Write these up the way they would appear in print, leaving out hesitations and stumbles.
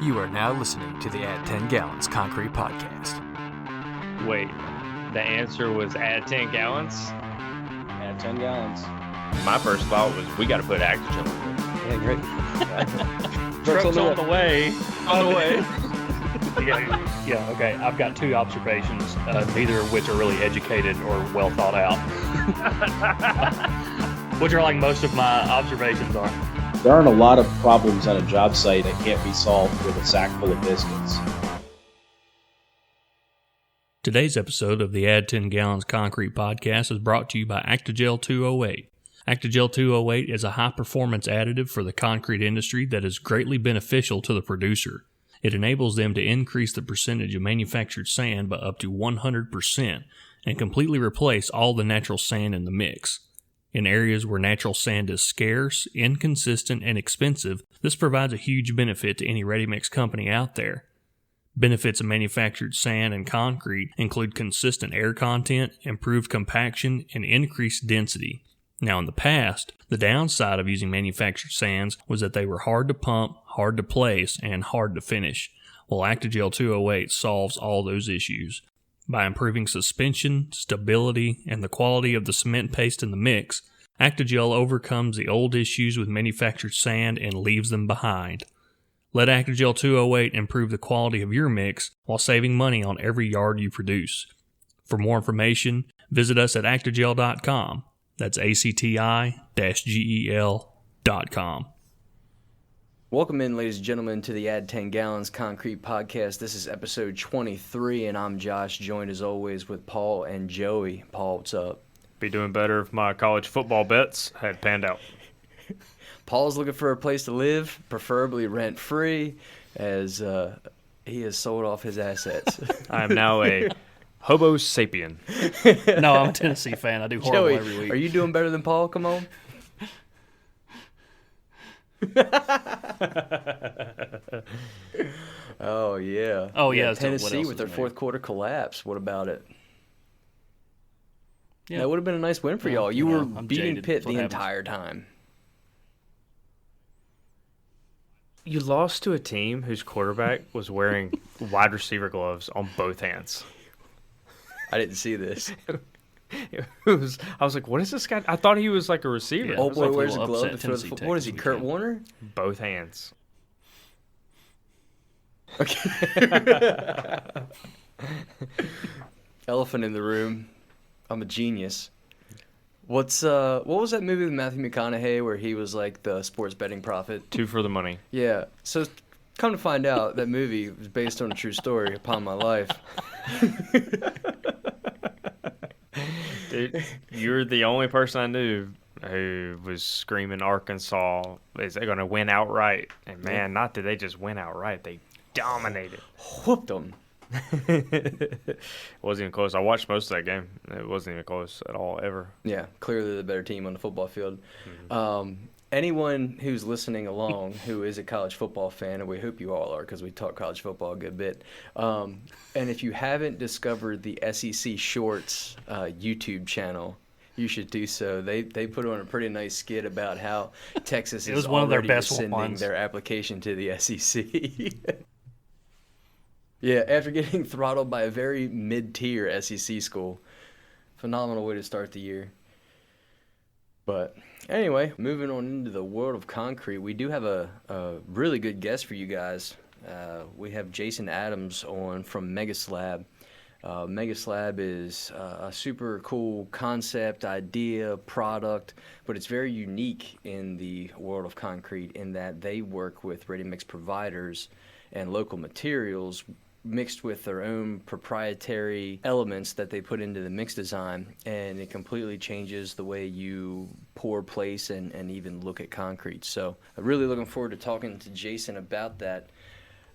You are now listening to the Add 10 Gallons Concrete Podcast. Wait, the answer was add 10 gallons? Add 10 gallons. My first thought was we got to put Actigel in it. Yeah, great. Truck's on the way. On the way. Yeah, okay. I've got two observations, neither of which are really educated or well thought out. Which are like most of my observations are. There aren't a lot of problems on a job site that can't be solved with a sack full of biscuits. Today's episode of the Add 10 Gallons Concrete Podcast is brought to you by Actigel 208. Actigel 208 is a high-performance additive for the concrete industry that is greatly beneficial to the producer. It enables them to increase the percentage of manufactured sand by up to 100% and completely replace all the natural sand in the mix. In areas where natural sand is scarce, inconsistent, and expensive, this provides a huge benefit to any ready-mix company out there. Benefits of manufactured sand and concrete include consistent air content, improved compaction, and increased density. Now, in the past, the downside of using manufactured sands was that they were hard to pump, hard to place, and hard to finish. Well, Actigel 208 solves all those issues. By improving suspension, stability, and the quality of the cement paste in the mix, Actigel overcomes the old issues with manufactured sand and leaves them behind. Let Actigel 208 improve the quality of your mix while saving money on every yard you produce. For more information, visit us at actigel.com. That's ACTI-GEL.com. Welcome in, ladies and gentlemen, to the Add 10 Gallons Concrete Podcast. This is episode 23, and I'm Josh, joined as always with Paul and Joey. Paul, what's up? Be doing better if my college football bets had panned out. Paul's looking for a place to live, preferably rent-free, as he has sold off his assets. I am now a hobo sapien. No, I'm a Tennessee fan. I do horrible Joey, every week. are you doing better than Paul? Come on. Oh, yeah. Oh, yeah. So Tennessee with their fourth quarter collapse. What about it? Yeah. That would have been a nice win for y'all. You were beating Pitt the entire time. You lost to a team whose quarterback was wearing wide receiver gloves on both hands. I didn't see this. I was like, what is this guy? I thought he was like a receiver. Yeah, old boy wears a little glove to upset throw the Tennessee football. What is he, Tech Kurt weekend. Warner? Both hands. Okay. Elephant in the room. I'm a genius. What was that movie with Matthew McConaughey where he was like the sports betting prophet? Two for the money. Yeah. So come to find out, that movie was based on a true story upon my life. Dude, you're the only person I knew who was screaming Arkansas is they going to win outright. And man, not that they just win outright, they dominated. Whooped them. It wasn't even close. I watched most of that game. It wasn't even close at all, ever. Yeah, clearly the better team on the football field. Mm-hmm. Anyone who's listening along who is a college football fan, and we hope you all are because we talk college football a good bit, and if you haven't discovered the SEC Shorts YouTube channel, you should do so. They put on a pretty nice skit about how Texas is one of their already best rescinding ones. their application to the SEC. Yeah, after getting throttled by a very mid-tier SEC school. Phenomenal way to start the year. But anyway, moving on into the world of concrete, we do have a really good guest for you guys. We have Jason Adams on from Megaslab. Megaslab is a super cool concept, idea, product, but it's very unique in the world of concrete in that they work with ready-mix providers and local materials mixed with their own proprietary elements that they put into the mix design, and it completely changes the way you pour, place, and even look at concrete. So I'm really looking forward to talking to Jason about that.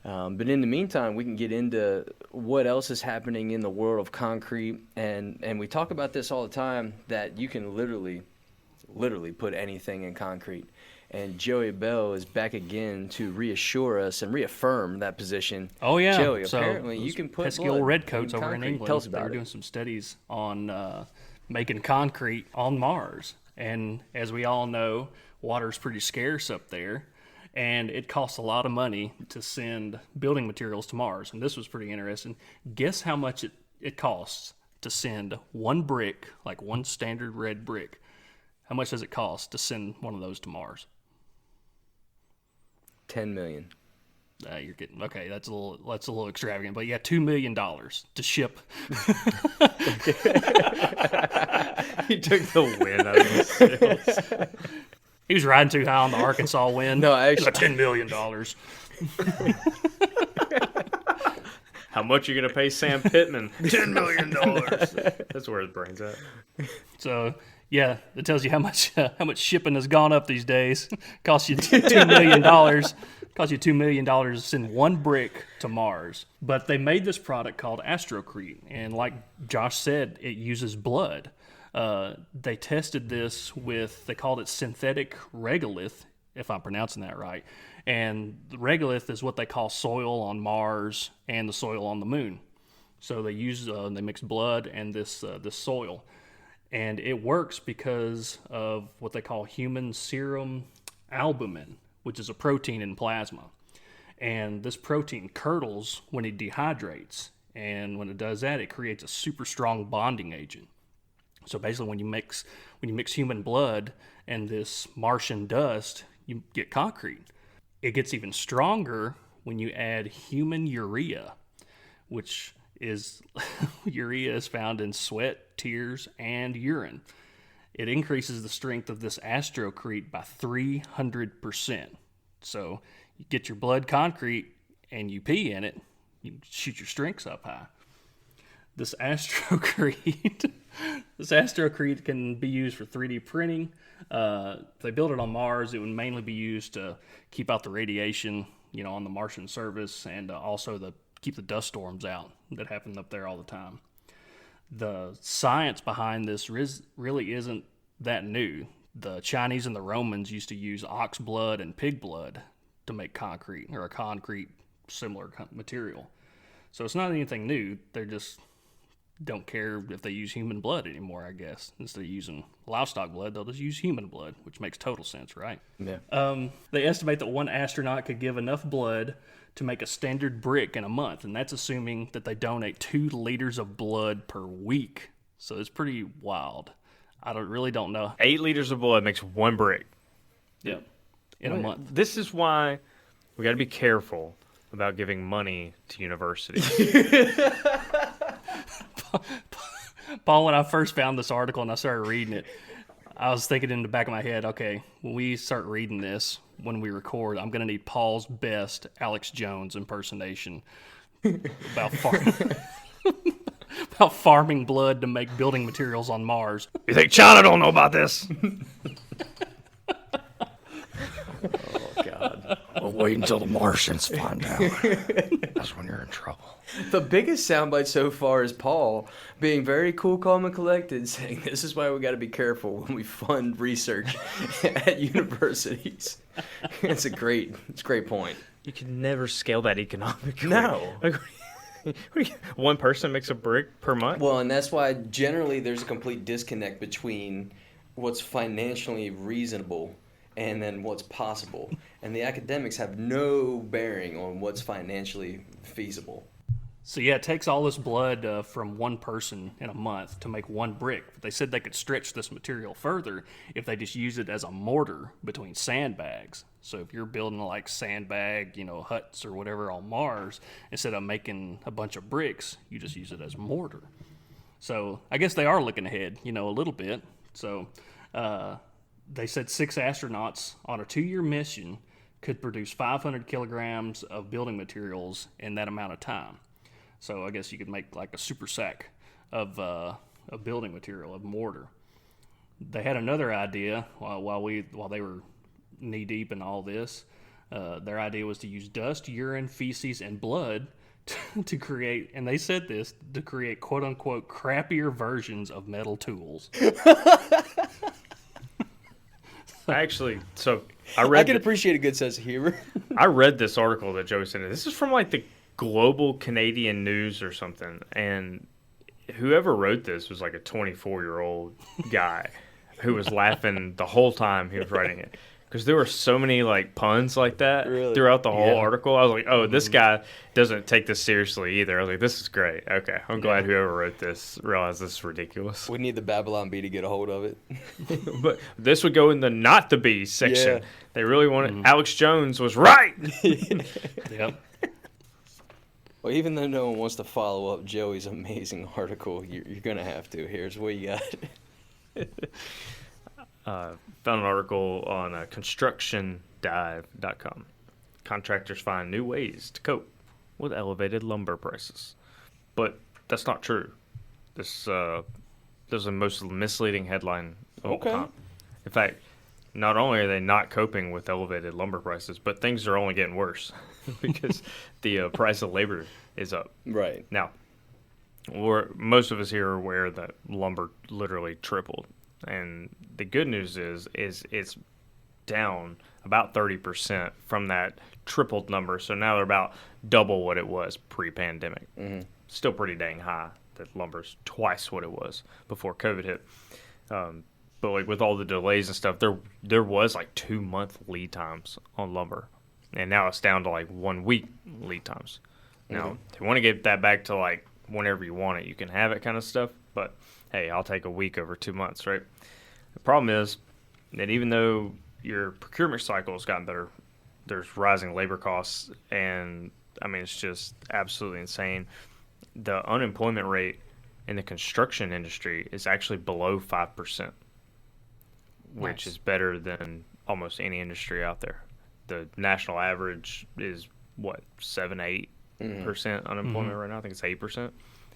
But in the meantime, we can get into what else is happening in the world of concrete, and we talk about this all the time, that you can literally put anything in concrete. And Joey Bell is back again to reassure us and reaffirm that position. Oh, yeah. Joey, so apparently you can put pesky blood old redcoats in over in concrete. England. Tell us They about were it. doing some studies on making concrete on Mars. And as we all know, water's pretty scarce up there. And it costs a lot of money to send building materials to Mars. And this was pretty interesting. Guess how much it costs to send one brick, like one standard red brick. How much does it cost to send one of those to Mars? 10 million. You're getting okay. That's a little extravagant, but yeah, $2 million to ship. He took the win out of his sails. He was riding too high on the Arkansas wind. No, actually, it's $10 million. How much are you gonna pay Sam Pittman? $10 million. That's where his brain's at. So yeah, it tells you how much shipping has gone up these days. Costs you $2 million. Costs you $2 million to send one brick to Mars. But they made this product called Astrocrete, and like Josh said, it uses blood. They tested this with, they called it synthetic regolith, if I'm pronouncing that right. And the regolith is what they call soil on Mars and the soil on the moon. So they they mix blood and this soil. And it works because of what they call human serum albumin, which is a protein in plasma. And this protein curdles when it dehydrates. And when it does that, it creates a super strong bonding agent. So basically when you mix human blood and this Martian dust, you get concrete. It gets even stronger when you add human urea, which is urea is found in sweat, tears, and urine. It increases the strength of this Astrocrete by 300%. So you get your blood concrete and you pee in it, you shoot your strengths up high. This Astrocrete can be used for 3D printing. If they build it on Mars, it would mainly be used to keep out the radiation, on the Martian surface, and also keep the dust storms out that happen up there all the time. The science behind this really isn't that new. The Chinese and the Romans used to use ox blood and pig blood to make concrete, or a concrete similar material. So it's not anything new. They just don't care if they use human blood anymore, I guess. Instead of using livestock blood, they'll just use human blood, which makes total sense, right? Yeah. They estimate that one astronaut could give enough blood to make a standard brick in a month, and that's assuming that they donate 2 liters of blood per week. So it's pretty wild. I really don't know. 8 liters of blood makes one brick. Yep. In a month. This is why we got to be careful about giving money to universities. Paul, when I first found this article and I started reading it, I was thinking in the back of my head, okay, when we start reading this, when we record, I'm going to need Paul's best Alex Jones impersonation about farming blood to make building materials on Mars. You think China don't know about this? Oh, God. Well, wait until the Martians find out. That's when you're in trouble. The biggest soundbite so far is Paul being very cool, calm, and collected, saying this is why we got to be careful when we fund research at universities. It's a great point. You can never scale that economically. No. One person makes a brick per month? Well, and that's why generally there's a complete disconnect between what's financially reasonable and then what's possible. And the academics have no bearing on what's financially feasible. So yeah, it takes all this blood from one person in a month to make one brick. But they said they could stretch this material further if they just use it as a mortar between sandbags. So if you're building like sandbag, huts or whatever on Mars, instead of making a bunch of bricks, you just use it as mortar. So I guess they are looking ahead, a little bit. So they said 6 astronauts on a 2-year mission could produce 500 kilograms of building materials in that amount of time. So I guess you could make like a super sack of building material, of mortar. They had another idea while they were knee deep in all this. Their idea was to use dust, urine, feces, and blood to create, and they said this, to create quote unquote crappier versions of metal tools. Actually, I can appreciate a good sense of humor. I read this article that Joey sent. This is from like the Global Canadian News or something, and whoever wrote this was like a 24-year-old guy who was laughing the whole time he was writing it. Because there were so many like puns like that Really? throughout the whole Yeah. article. I was like, oh, this guy doesn't take this seriously either. I was like, this is great. Okay, I'm glad whoever wrote this realized this is ridiculous. We need the Babylon Bee to get a hold of it. But this would go in the not the B section. Yeah. They really wanted. Alex Jones was right. Yep. Well, even though no one wants to follow up Joey's amazing article, you're going to have to. Here's what you got. Found an article on constructiondive.com. Contractors find new ways to cope with elevated lumber prices. But that's not true. This is the most misleading headline of all time. In fact, not only are they not coping with elevated lumber prices, but things are only getting worse because the price of labor is up. Right. Now, most of us here are aware that lumber literally tripled. And the good news is it's down about 30% from that tripled number. So now they're about double what it was pre-pandemic. Still pretty dang high. That lumber's twice what it was before COVID hit. But like with all the delays and stuff, there was like 2-month lead times on lumber, and now it's down to like 1 week lead times. Now they want to get that back to like whenever you want it, you can have it kind of stuff. But hey, I'll take a week over 2 months, right? The problem is that even though your procurement cycle has gotten better, there's rising labor costs, and I mean it's just absolutely insane. The unemployment rate in the construction industry is actually below 5%, which is better than almost any industry out there. The national average is what, 7-8% unemployment right now. I think it's 8%,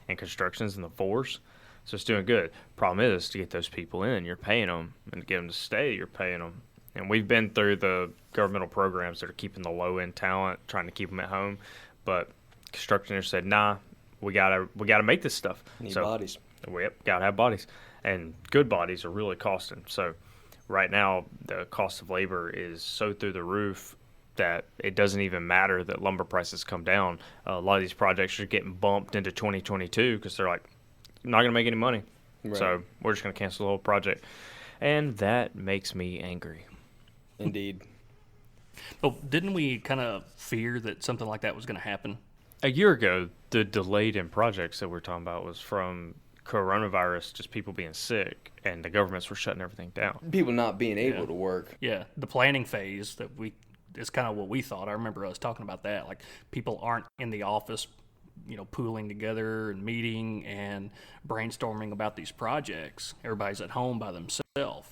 and construction's in the 4s. So it's doing good. Problem is, to get those people in, you're paying them, and to get them to stay, you're paying them. And we've been through the governmental programs that are keeping the low-end talent, trying to keep them at home. But constructionists said, nah, we gotta make this stuff. Need bodies. Yep, gotta have bodies. And good bodies are really costing. So right now, the cost of labor is so through the roof that it doesn't even matter that lumber prices come down. A lot of these projects are getting bumped into 2022 because they're like, not going to make any money. Right. So we're just going to cancel the whole project. And that makes me angry. Indeed. But didn't we kind of fear that something like that was going to happen? A year ago, the delayed in projects that we're talking about was from coronavirus, just people being sick, and the governments were shutting everything down. People not being able to work. Yeah, the planning phase is kind of what we thought. I remember us talking about that. Like, people aren't in the office, pooling together and meeting and brainstorming about these projects. Everybody's at home by themselves.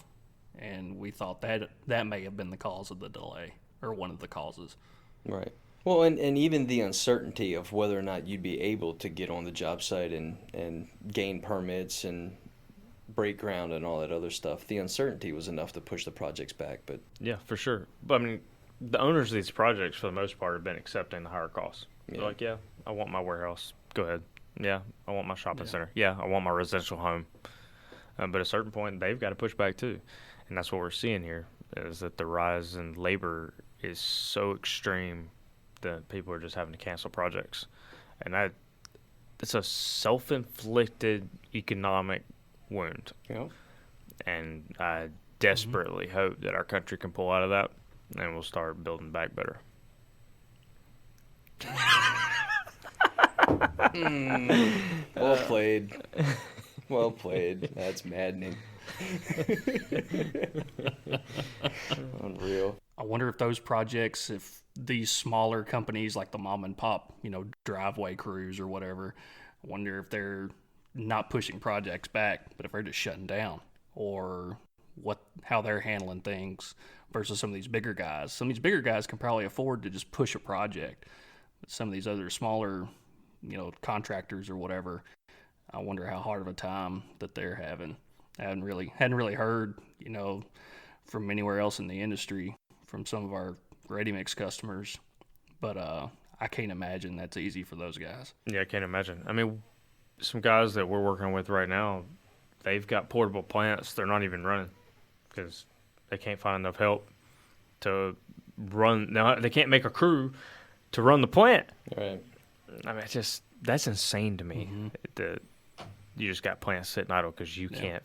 And we thought that may have been the cause of the delay, or one of the causes. Right. Well, and even the uncertainty of whether or not you'd be able to get on the job site and gain permits and break ground and all that other stuff. The uncertainty was enough to push the projects back. But yeah, for sure. But I mean, the owners of these projects, for the most part, have been accepting the higher costs. Yeah. They're like, yeah, I want my warehouse. Go ahead. Yeah, I want my shopping center. Yeah, I want my residential home. But at a certain point, they've got to push back too. And that's what we're seeing here, is that the rise in labor is so extreme that people are just having to cancel projects. And it's a self-inflicted economic wound. Yeah. And I desperately hope that our country can pull out of that, and we'll start building back better. Well played. Well played. That's maddening. Unreal. I wonder if those projects, if these smaller companies like the mom and pop, driveway crews or whatever, I wonder if they're not pushing projects back, but if they're just shutting down, or how they're handling things versus some of these bigger guys. Some of these bigger guys can probably afford to just push a project, but some of these other smaller, contractors or whatever, I wonder how hard of a time that they're having. I hadn't really heard, from anywhere else in the industry, from some of our ready-mix customers, but I can't imagine that's easy for those guys. Yeah, I can't imagine. I mean, some guys that we're working with right now, they've got portable plants they're not even running because they can't find enough help to run. Now, they can't make a crew to run the plant. Right. I mean, that's insane to me. That you just got plants sitting idle because you can't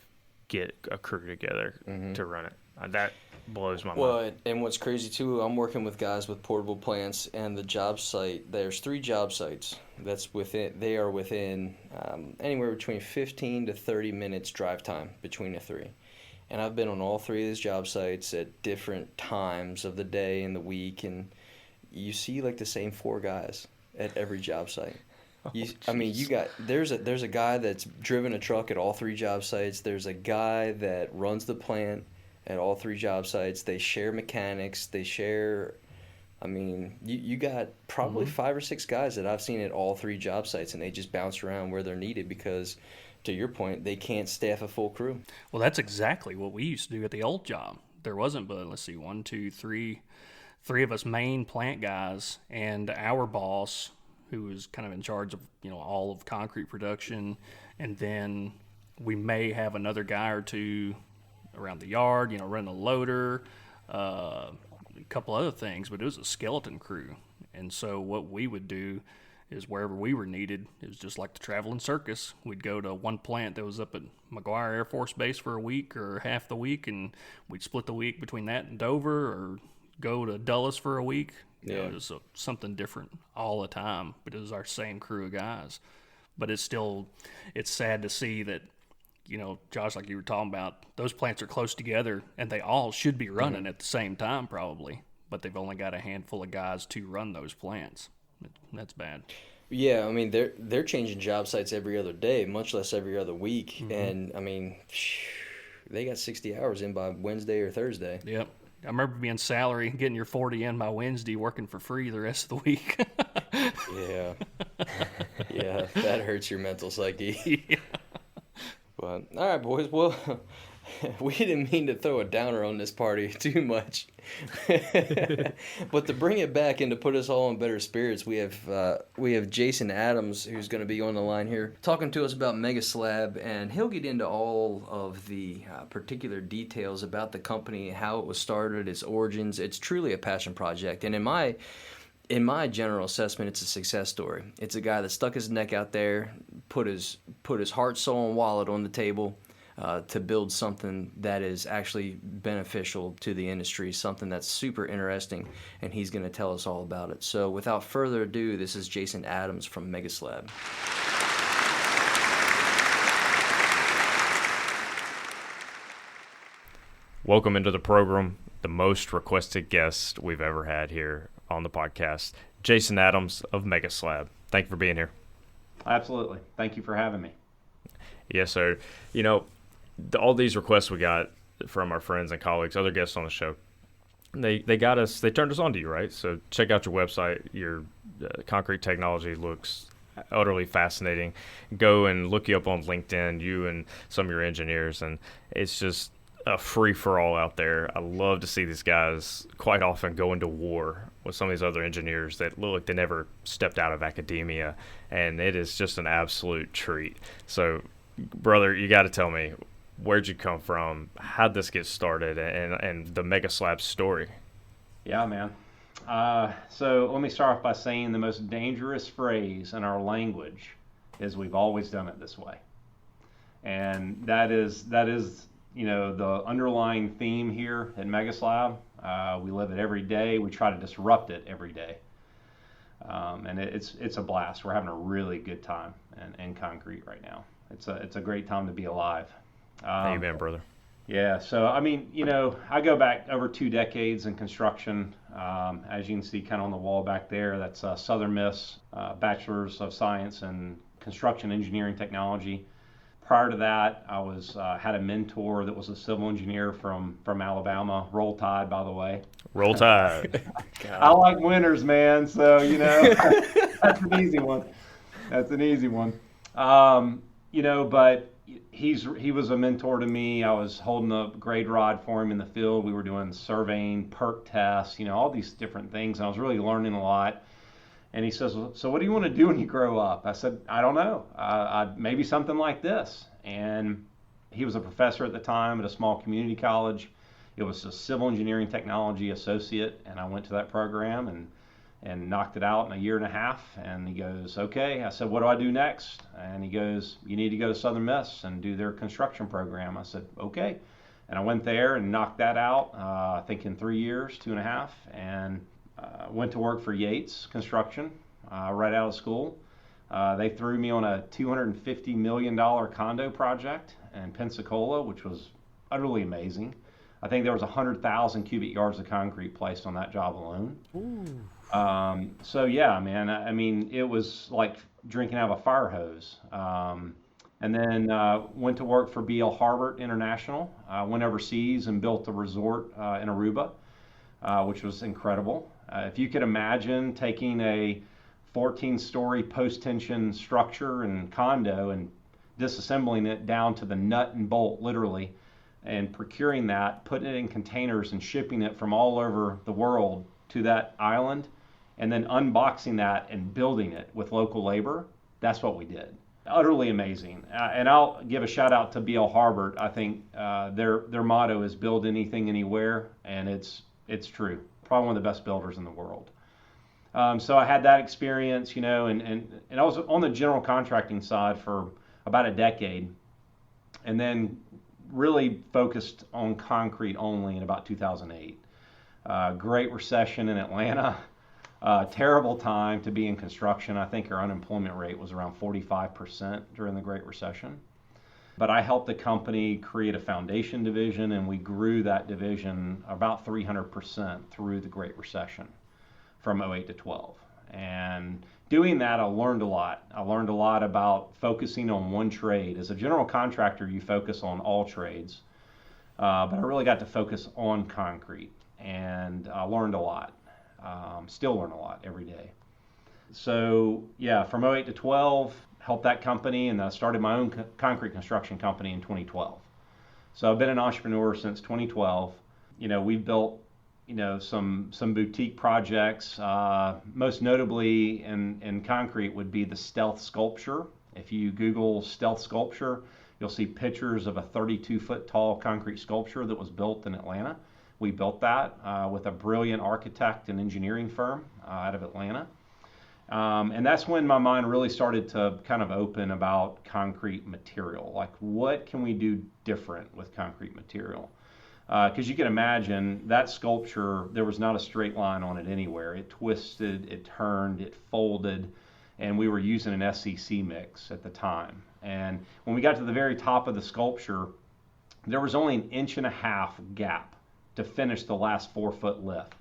get a crew together to run it. blows my mind. Well, and what's crazy too, I'm working with guys with portable plants, and the job site. There's 3 job sites that's within. They are within anywhere between 15 to 30 minutes drive time between the 3. And I've been on all 3 of these job sites at different times of the day and the week, and you see like the same 4 guys at every job site. I mean, there's a guy that's driven a truck at all 3 job sites. There's a guy that runs the plant at all 3 job sites. They share mechanics. They share. I mean, you got probably 5 or 6 guys that I've seen at all 3 job sites, and they just bounce around where they're needed because, to your point, they can't staff a full crew. Well, that's exactly what we used to do at the old job. There wasn't but, let's see, 1, 2, 3 of us main plant guys, and our boss, who was kind of in charge of, all of concrete production, and then we may have another guy or 2 around the yard, running a loader, a couple other things, but it was a skeleton crew. And so what we would do is wherever we were needed, it was just like the traveling circus. We'd go to one plant that was up at McGuire Air Force Base for a week or half the week, and we'd split the week between that and Dover, or go to Dulles for a week. It was something different all the time, but it was our same crew of guys. But it's sad to see that, Josh, like you were talking about, those plants are close together, and they all should be running at the same time probably, but they've only got a handful of guys to run those plants. That's bad. Yeah, I mean, they're changing job sites every other day, much less every other week. And, I mean, they got 60 hours in by Wednesday or Thursday. Yep. I remember being salary, getting your 40 in by Wednesday, working for free the rest of the week. Yeah. Yeah, that hurts your mental psyche. Yeah. But, all right, boys. Well, we didn't mean to throw a downer on this party too much. But to bring it back and to put us all in better spirits, we have Jason Adams, who's going to be on the line here, talking to us about Megaslab, and he'll get into all of the particular details about the company, how it was started, its origins. It's truly a passion project, and in my general assessment, it's a success story. It's a guy that stuck his neck out there, put his heart, soul, and wallet on the table to build something that is actually beneficial to the industry, something that's super interesting, and he's going to tell us all about it. So without further ado, this is Jason Adams from Megaslab. Welcome into the program, the most requested guest we've ever had here on the podcast, Jason Adams of Megaslab. Thank you for being here. Absolutely. Thank you for having me. Yes, sir. All these requests we got from our friends and colleagues, other guests on the show, they turned us on to you, right? So check out your website. Your concrete technology looks utterly fascinating. Go and look you up on LinkedIn, you and some of your engineers, and it's just a free-for-all out there. I love to see these guys quite often go into war with some of these other engineers that look like they never stepped out of academia, and it is just an absolute treat. So, brother, you got to tell me, where'd you come from? How'd this get started, and the Megaslab story? Yeah, man. So let me start off by saying the most dangerous phrase in our language is we've always done it this way. And that is the underlying theme here at Megaslab. We live it every day. We try to disrupt it every day. And it's a blast. We're having a really good time in concrete right now. It's a great time to be alive. Amen, brother. Yeah, so I mean, I go back over 2 decades in construction. As you can see kind of on the wall back there, that's Southern Miss, Bachelor's of Science in Construction Engineering Technology. Prior to that, I had a mentor that was a civil engineer from Alabama. Roll Tide, by the way. Roll Tide. I like winners, man, so, that's an easy one. But he was a mentor to me. I was holding a grade rod for him in the field. We were doing surveying, perk tests, all these different things. And I was really learning a lot. And he says, so what do you want to do when you grow up? I said, I don't know. Maybe something like this. And he was a professor at the time at a small community college. It was a civil engineering technology associate. And I went to that program and knocked it out in a year and a half. And he goes, okay. I said, what do I do next? And he goes, you need to go to Southern Miss and do their construction program. I said, okay. And I went there and knocked that out, I think in 3 years, 2.5, and went to work for Yates Construction right out of school. They threw me on a $250 million condo project in Pensacola, which was utterly amazing. I think there was 100,000 cubic yards of concrete placed on that job alone. So yeah, man, I mean, it was like drinking out of a fire hose. And then went to work for B.L. Harbert International. Went overseas and built a resort in Aruba, which was incredible. If you could imagine taking a 14-story post-tension structure and condo and disassembling it down to the nut and bolt, literally, and procuring that, putting it in containers and shipping it from all over the world to that island, and then unboxing that and building it with local labor, that's what we did. Utterly amazing. And I'll give a shout out to B.L. Harbert. I think their motto is build anything, anywhere, and it's true. Probably one of the best builders in the world. So I had that experience, you know, and I was on the general contracting side for about a decade, and then really focused on concrete only in about 2008. Great recession in Atlanta. Terrible time to be in construction. I think our unemployment rate was around 45% during the Great Recession. But I helped the company create a foundation division, and we grew that division about 300% through the Great Recession from 08 to 12. And doing that, I learned a lot. I learned a lot about focusing on one trade. As a general contractor, you focus on all trades, but I really got to focus on concrete, and I learned a lot. Still learn a lot every day. So yeah, from 08 to 12, helped that company, and I started my own concrete construction company in 2012. So I've been an entrepreneur since 2012. You know, we built, you know, some boutique projects. Most notably in concrete would be the Stealth Sculpture. If you Google Stealth Sculpture, you'll see pictures of a 32-foot tall concrete sculpture that was built in Atlanta. We built that with a brilliant architect and engineering firm out of Atlanta. And that's when my mind really started to kind of open about concrete material. Like, what can we do different with concrete material? Because you can imagine that sculpture, there was not a straight line on it anywhere. It twisted, it turned, it folded, and we were using an SCC mix at the time. And when we got to the very top of the sculpture, there was only 1.5 inch gap to finish the last 4-foot lift.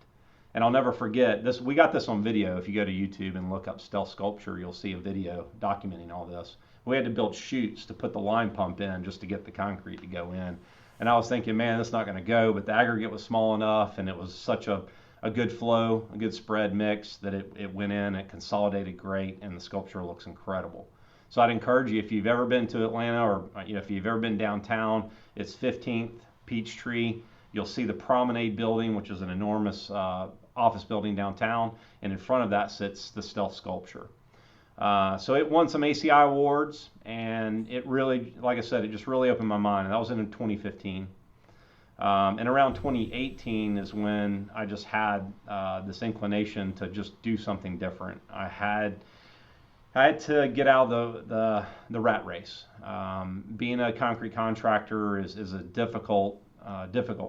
And I'll never forget this. We got this on video. If you go to YouTube and look up Stealth Sculpture, you'll see a video documenting all this. We had to build chutes to put the line pump in just to get the concrete to go in. And I was thinking, man, that's not going to go. But the aggregate was small enough, and it was such a good flow, a good spread mix that it went in. It consolidated great, and the sculpture looks incredible. So I'd encourage you, if you've ever been to Atlanta, or if you've ever been downtown, it's 15th Peachtree. You'll see the Promenade Building, which is an enormous office building downtown, and in front of that sits the Stealth Sculpture. So it won some ACI awards, and it really, like I said, it just really opened my mind. And that was in 2015. And around 2018 is when I just had this inclination to just do something different. I had to get out of the rat race. Being a concrete contractor is a difficult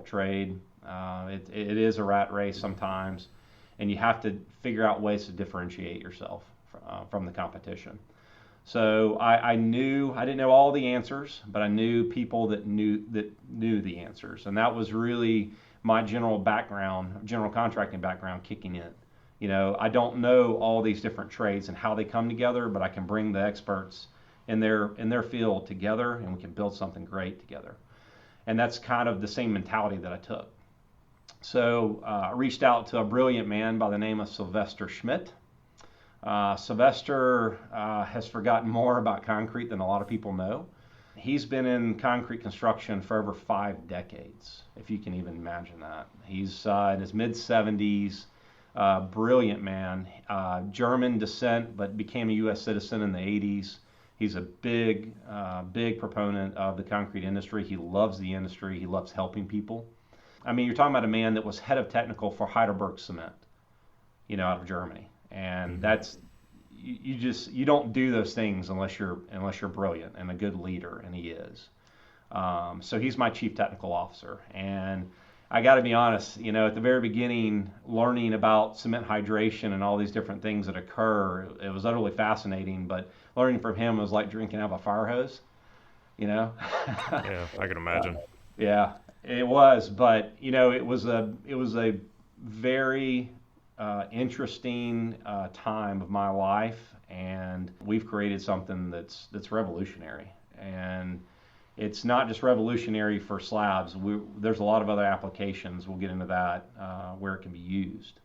trade. It is a rat race sometimes, and you have to figure out ways to differentiate yourself from the competition. So I knew, I didn't know all the answers, but I knew people that knew the answers, and that was really my general contracting background kicking in. You know, I don't know all these different trades and how they come together, but I can bring the experts in their field together, and we can build something great together. And that's kind of the same mentality that I took. So I reached out to a brilliant man by the name of Sylvester Schmidt. Sylvester has forgotten more about concrete than a lot of people know. He's been in concrete construction for over 5 decades, if you can even imagine that. He's in his mid-70s, brilliant man, German descent, but became a U.S. citizen in the 80s. He's a big proponent of the concrete industry. He loves the industry. He loves helping people. I mean, you're talking about a man that was head of technical for Heidelberg Cement, out of Germany. And that's, you don't do those things unless you're brilliant and a good leader, and he is. So he's my chief technical officer. And I got to be honest, at the very beginning, learning about cement hydration and all these different things that occur, it was utterly fascinating. But learning from him was like drinking out of a fire hose, Yeah, I can imagine. Yeah, it was. But it was a very interesting time of my life, and we've created something that's revolutionary. And it's not just revolutionary for slabs. There's a lot of other applications. We'll get into that where it can be used.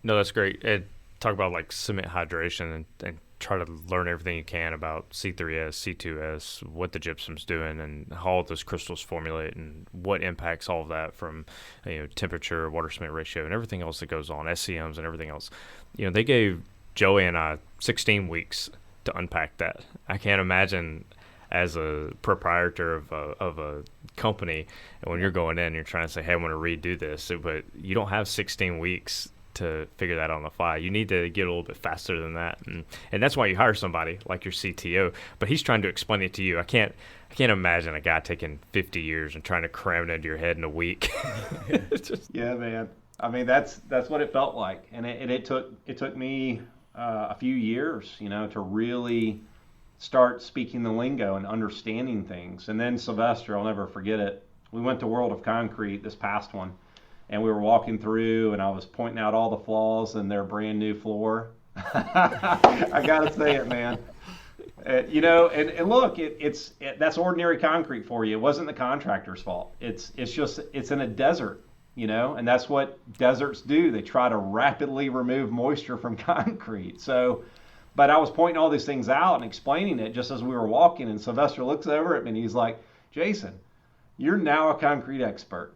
No, that's great. And talk about like cement hydration and try to learn everything you can about C3S, C2S, what the gypsum's doing, and how all those crystals formulate, and what impacts all of that from temperature, water cement ratio, and everything else that goes on, SCMs and everything else. They gave Joey and I 16 weeks to unpack that. I can't imagine as a proprietor of a company, and when you're going in, you're trying to say, hey, I want to redo this, but you don't have 16 weeks to figure that on the fly. You need to get a little bit faster than that, and that's why you hire somebody like your CTO. But he's trying to explain it to you. I can't imagine a guy taking 50 years and trying to cram it into your head in a week. Yeah, man. I mean, that's what it felt like, and it took me a few years, to really start speaking the lingo and understanding things. And then Sylvester, I'll never forget it. We went to World of Concrete, this past one, and we were walking through, and I was pointing out all the flaws in their brand new floor. I gotta say it, man. And look, that's ordinary concrete for you. It wasn't the contractor's fault. It's in a desert, and that's what deserts do. They try to rapidly remove moisture from concrete. So, but I was pointing all these things out and explaining it just as we were walking, and Sylvester looks over at me and he's like, Jason, you're now a concrete expert.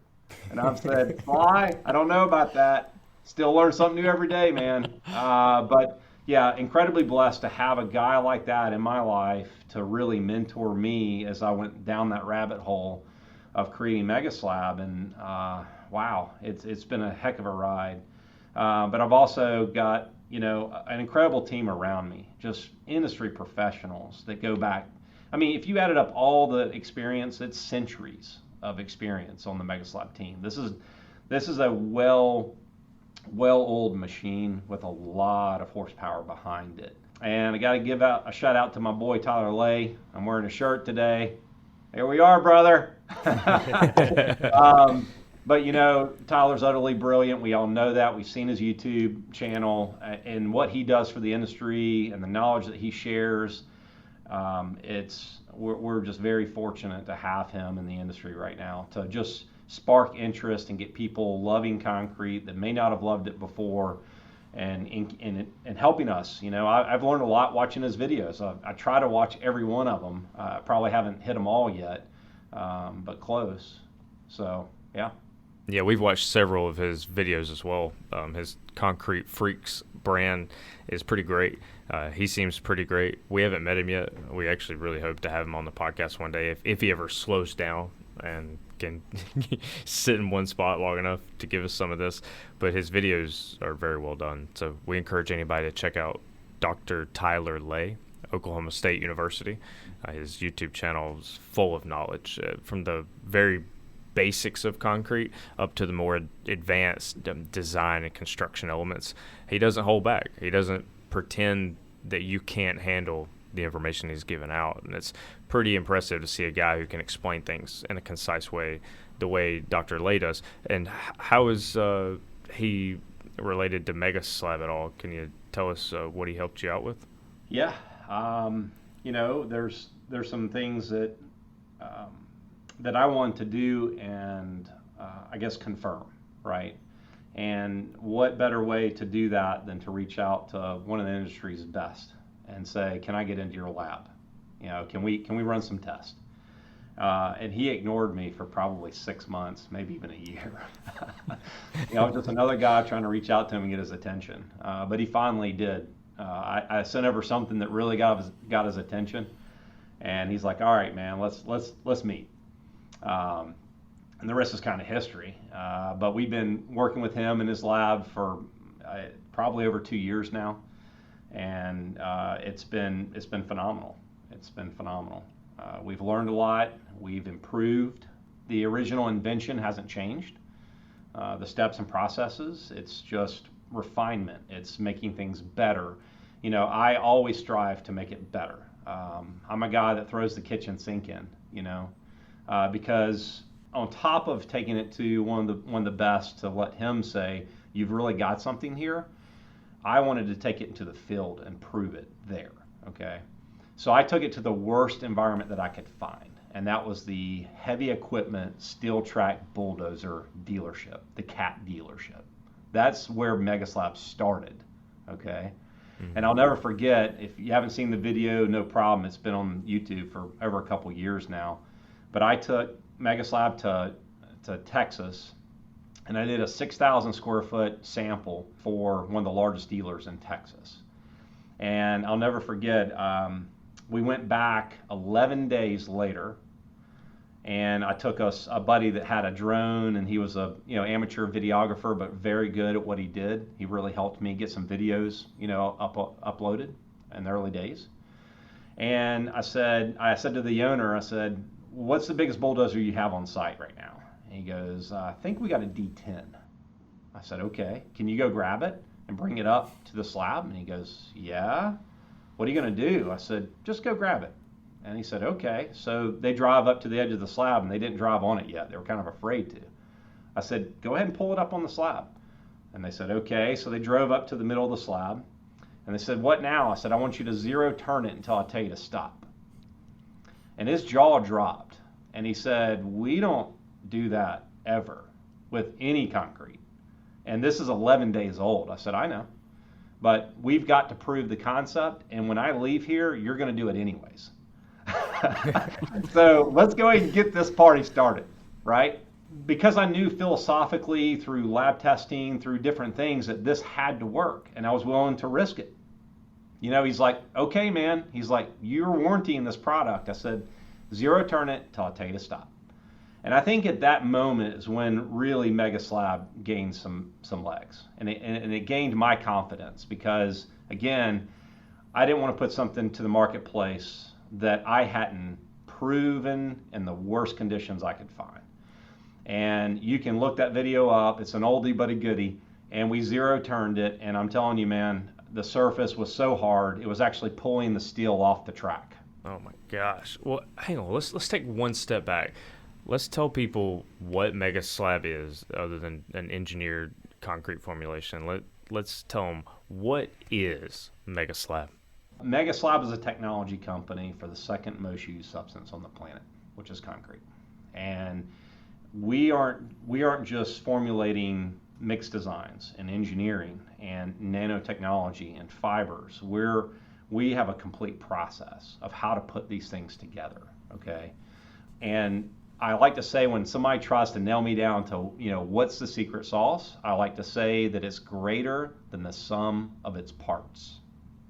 And I've said, why? I don't know about that. Still learn something new every day, man. But yeah, incredibly blessed to have a guy like that in my life to really mentor me as I went down that rabbit hole of creating Megaslab. And wow, it's been a heck of a ride. But I've also got an incredible team around me, just industry professionals that go back. I mean, if you added up all the experience, it's centuries of experience on the Megaslab team. This is a well-oiled machine with a lot of horsepower behind it. And I got to give out a shout out to my boy Tyler Lay. I'm wearing a shirt today. Here we are, brother. But Tyler's utterly brilliant. We all know that. We've seen his YouTube channel and what he does for the industry and the knowledge that he shares. We're just very fortunate to have him in the industry right now to just spark interest and get people loving concrete that may not have loved it before, and helping us. I've learned a lot watching his videos. I try to watch every one of them. I probably haven't hit them all yet, but close. So yeah. Yeah, we've watched several of his videos as well. His Concrete Freaks brand is pretty great. He seems pretty great. We haven't met him yet. We actually really hope to have him on the podcast one day if he ever slows down and can sit in one spot long enough to give us some of this. But his videos are very well done. So we encourage anybody to check out Dr. Tyler Lay, Oklahoma State University. His YouTube channel is full of knowledge from the very basics of concrete up to the more advanced design and construction elements. He doesn't hold back. He doesn't pretend that you can't handle the information he's given out. And it's pretty impressive to see a guy who can explain things in a concise way, the way Dr. Lay does. And how is he related to Megaslab at all? Can you tell us what he helped you out with? Yeah. There's some things that I want to do and I guess confirm, right? And what better way to do that than to reach out to one of the industry's best and say, can I get into your lab? Can we run some tests? And he ignored me for probably 6 months, maybe even a year. Just another guy trying to reach out to him and get his attention. But he finally did. I sent over something that really got his attention, and he's like, all right, man, let's meet. And the rest is kind of history. But we've been working with him in his lab for probably over 2 years now, and it's been phenomenal. It's been phenomenal. We've learned a lot. We've improved. The original invention hasn't changed. The steps and processes, it's just refinement. It's making things better. I always strive to make it better. I'm a guy that throws the kitchen sink in, because on top of taking it to one of the best to let him say, you've really got something here, I wanted to take it into the field and prove it there, okay? So I took it to the worst environment that I could find, and that was the heavy equipment steel track bulldozer dealership, the CAT dealership. That's where Megaslab started, okay? Mm-hmm. And I'll never forget, if you haven't seen the video, no problem. It's been on YouTube for over a couple years now. But I took Megaslab to Texas, and I did a 6,000 square foot sample for one of the largest dealers in Texas. And I'll never forget, we went back 11 days later, and I took a buddy that had a drone, and he was a amateur videographer, but very good at what he did. He really helped me get some videos uploaded in the early days. And I said to the owner, I said, what's the biggest bulldozer you have on site right now? And he goes, I think we got a D10. I said, okay, can you go grab it and bring it up to the slab? And he goes, yeah. What are you going to do? I said, just go grab it. And he said, okay. So they drive up to the edge of the slab, and they didn't drive on it yet. They were kind of afraid to. I said, go ahead and pull it up on the slab. And they said, okay. So they drove up to the middle of the slab, and they said, what now? I said, I want you to zero turn it until I tell you to stop. And his jaw dropped, and he said, we don't do that ever with any concrete. And this is 11 days old. I said, I know, but we've got to prove the concept, and when I leave here, you're going to do it anyways. So let's go ahead and get this party started, right? Because I knew philosophically through lab testing, through different things, that this had to work, and I was willing to risk it. He's like, okay, man. He's like, you're warranting this product. I said, zero turn it till I tell you to stop. And I think at that moment is when really Megaslab gained some legs. And it gained my confidence because, again, I didn't want to put something to the marketplace that I hadn't proven in the worst conditions I could find. And you can look that video up. It's an oldie but a goodie. And we zero turned it. And I'm telling you, man, the surface was so hard, it was actually pulling the steel off the track. Oh my gosh. Well, hang on. Let's take one step back. Let's tell people what Megaslab is, other than an engineered concrete formulation. Let's tell them, what is Megaslab? Megaslab is a technology company for the second most used substance on the planet, which is concrete. And we aren't just formulating mixed designs and engineering and nanotechnology and fibers. We have a complete process of how to put these things together, okay? And I like to say, when somebody tries to nail me down to, what's the secret sauce, I like to say that it's greater than the sum of its parts,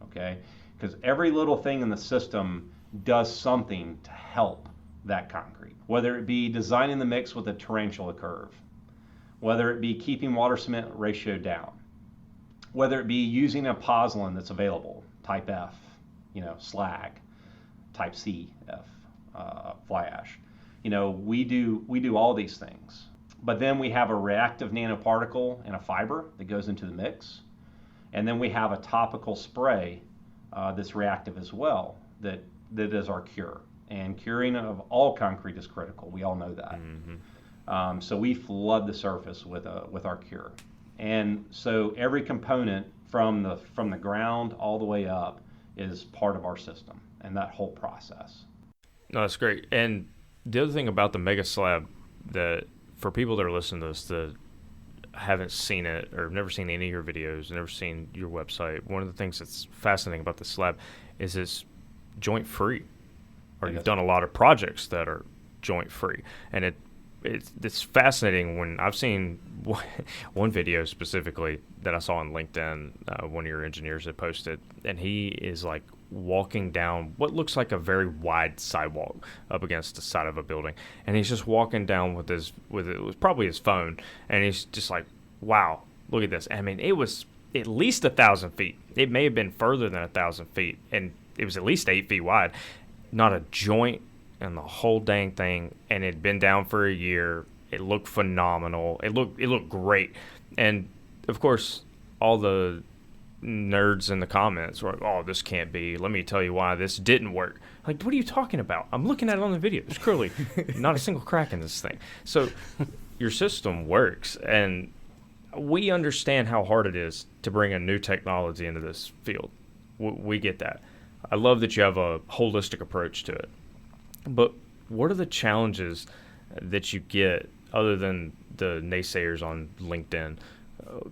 okay? Because every little thing in the system does something to help that concrete, whether it be designing the mix with a tarantula curve, whether it be keeping water cement ratio down, whether it be using a pozzolan that's available, type F, slag, type C, F, fly ash. We do all these things. But then we have a reactive nanoparticle and a fiber that goes into the mix. And then we have a topical spray that's reactive as well, that is our cure. And curing of all concrete is critical. We all know that. Mm-hmm. So we flood the surface with our cure. And so every component from the ground all the way up is part of our system and that whole process. No, that's great. And the other thing about the Megaslab, that for people that are listening to this that haven't seen it or never seen any of your videos, never seen your website, one of the things that's fascinating about the slab is it's joint free. Or you've done a lot of projects that are joint free, and it's fascinating when I've seen one video specifically that I saw on LinkedIn. One of your engineers had posted, and he is like walking down what looks like a very wide sidewalk up against the side of a building, and he's just walking down with it was probably his phone, and he's just like, wow, look at this. I mean, it was at least 1,000 feet. It may have been further than 1,000 feet, and it was at least 8 feet wide. Not a joint in the whole dang thing, and it'd been down for a year. It looked phenomenal. It looked great. And of course, all the nerds in the comments were like, "Oh, this can't be. Let me tell you why this didn't work." Like, what are you talking about? I'm looking at it on the video. There's clearly not a single crack in this thing. So your system works, and we understand how hard it is to bring a new technology into this field. We get that. I love that you have a holistic approach to it. But what are the challenges that you get other than the naysayers on LinkedIn?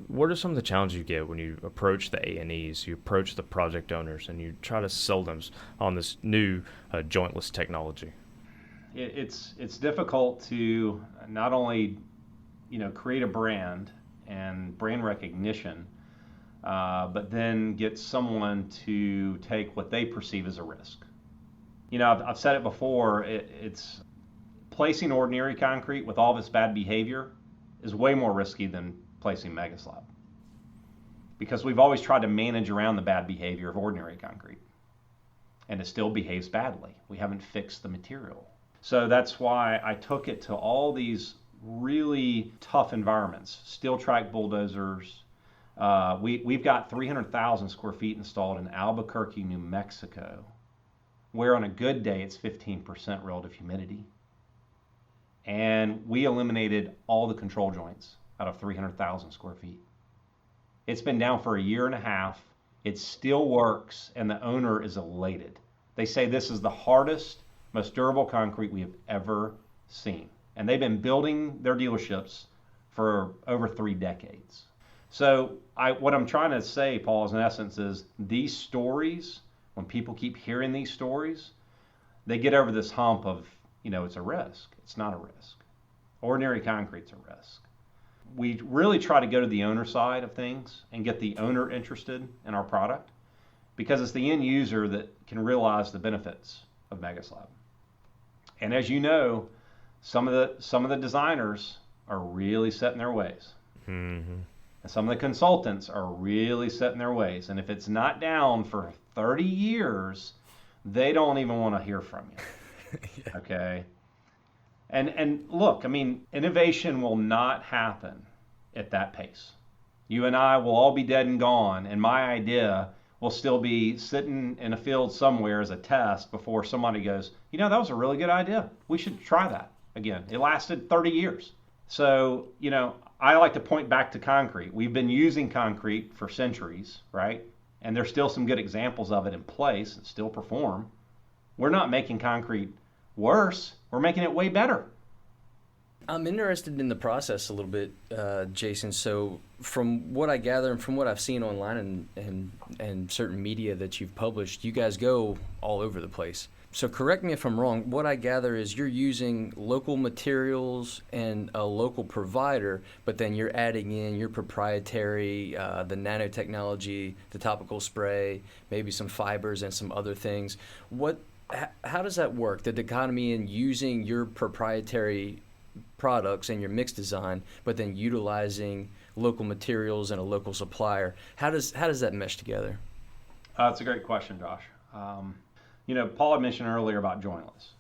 What are some of the challenges you get when you approach the A&Es, you approach the project owners, and you try to sell them on this new jointless technology? It's difficult to not only create a brand and brand recognition, but then get someone to take what they perceive as a risk. I've said it before. It's placing ordinary concrete with all of its bad behavior is way more risky than placing Megaslab, because we've always tried to manage around the bad behavior of ordinary concrete, and it still behaves badly. We haven't fixed the material. So that's why I took it to all these really tough environments, steel track bulldozers. We've got 300,000 square feet installed in Albuquerque, New Mexico, where on a good day it's 15% relative humidity. And we eliminated all the control joints out of 300,000 square feet. It's been down for a year and a half. It still works, and the owner is elated. They say this is the hardest, most durable concrete we have ever seen. And they've been building their dealerships for over 3 decades. So what I'm trying to say, Paul, is in essence is these stories, when people keep hearing these stories, they get over this hump of, it's a risk. It's not a risk. Ordinary concrete's a risk. We really try to go to the owner side of things and get the owner interested in our product, because it's the end user that can realize the benefits of Megaslab. And as you know, some of the designers are really set in their ways. Mm-hmm. And some of the consultants are really set in their ways. And if it's not down for 30 years, they don't even want to hear from you. Yeah. Okay? And look, innovation will not happen at that pace. You and I will all be dead and gone, and my idea will still be sitting in a field somewhere as a test before somebody goes, that was a really good idea. We should try that again. It lasted 30 years. So, I like to point back to concrete. We've been using concrete for centuries, right? And there's still some good examples of it in place that still perform. We're not making concrete worse. We're making it way better. I'm interested in the process a little bit, Jason. So from what I gather and from what I've seen online and certain media that you've published, you guys go all over the place. So correct me if I'm wrong. What I gather is you're using local materials and a local provider, but then you're adding in your proprietary, the nanotechnology, the topical spray, maybe some fibers and some other things. How does that work? The dichotomy in using your proprietary products and your mix design, but then utilizing local materials and a local supplier. How does that mesh together? That's a great question, Josh. Paul had mentioned earlier about jointless,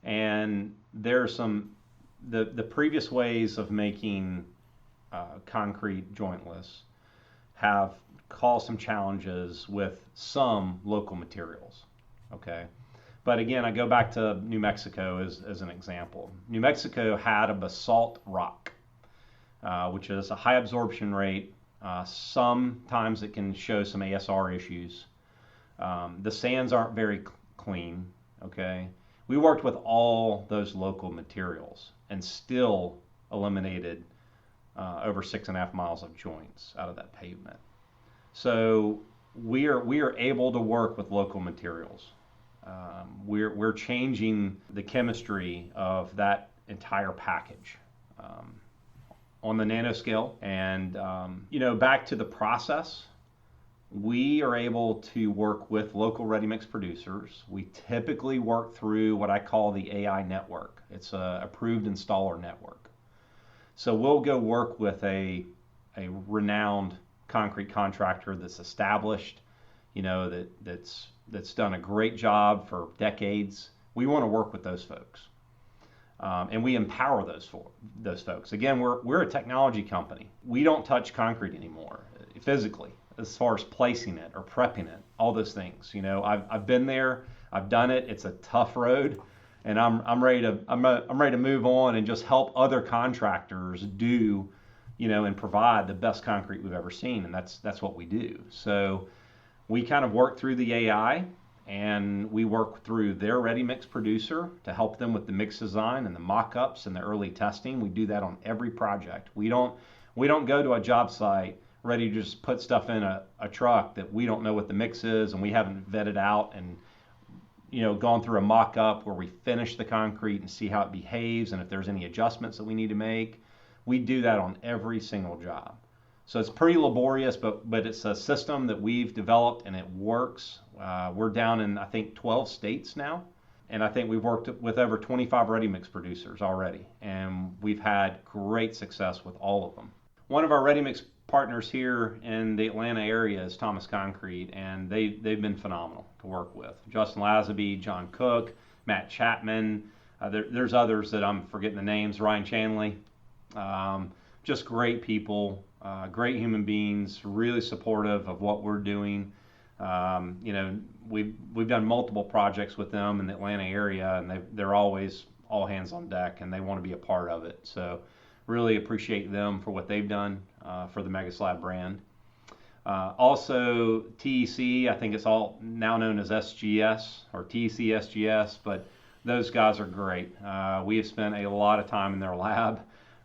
and there's the previous ways of making concrete jointless have caused some challenges with some local materials. Okay. But again, I go back to New Mexico as an example. New Mexico had a basalt rock, which is a high absorption rate. Sometimes it can show some ASR issues. The sands aren't very clean, okay? We worked with all those local materials and still eliminated over 6.5 miles of joints out of that pavement. So we are able to work with local materials. We're changing the chemistry of that entire package on the nanoscale. And, back to the process, we are able to work with local ready-mix producers. We typically work through what I call the AI network. It's a approved installer network. So we'll go work with a renowned concrete contractor that's established, that's done a great job for decades, We want to work with those folks. And we empower those folks. Again, we're a technology company. We don't touch concrete anymore physically, as far as placing it or prepping it, all those things. You know, I've been there, I've done it. It's a tough road, and I'm ready to move on and just help other contractors do, you know, and provide the best concrete we've ever seen, and that's what we do. So we kind of work through the AI. And we work through their ready mix producer to help them with the mix design and the mock-ups and the early testing. We do that on every project. We don't go to a job site ready to just put stuff in a truck that we don't know what the mix is and we haven't vetted out and, you know, gone through a mock-up where we finish the concrete and see how it behaves and if there's any adjustments that we need to make. We do that on every single job. So it's pretty laborious, but it's a system that we've developed and it works. We're down in, I think, 12 states now, and I think we've worked with over 25 ready mix producers already, and we've had great success with all of them. One of our ready mix partners here in the Atlanta area is Thomas Concrete, and they've been phenomenal to work with. Justin Lazaby, John Cook, Matt Chapman, there's others that I'm forgetting the names, Ryan Chanley, just great people, great human beings, really supportive of what we're doing. You know, we've done multiple projects with them in the Atlanta area, and they're always all hands on deck, and they want to be a part of it. So really appreciate them for what they've done for the Megaslab brand. Also, TEC, I think it's all now known as SGS or TEC SGS, but those guys are great. We have spent a lot of time in their lab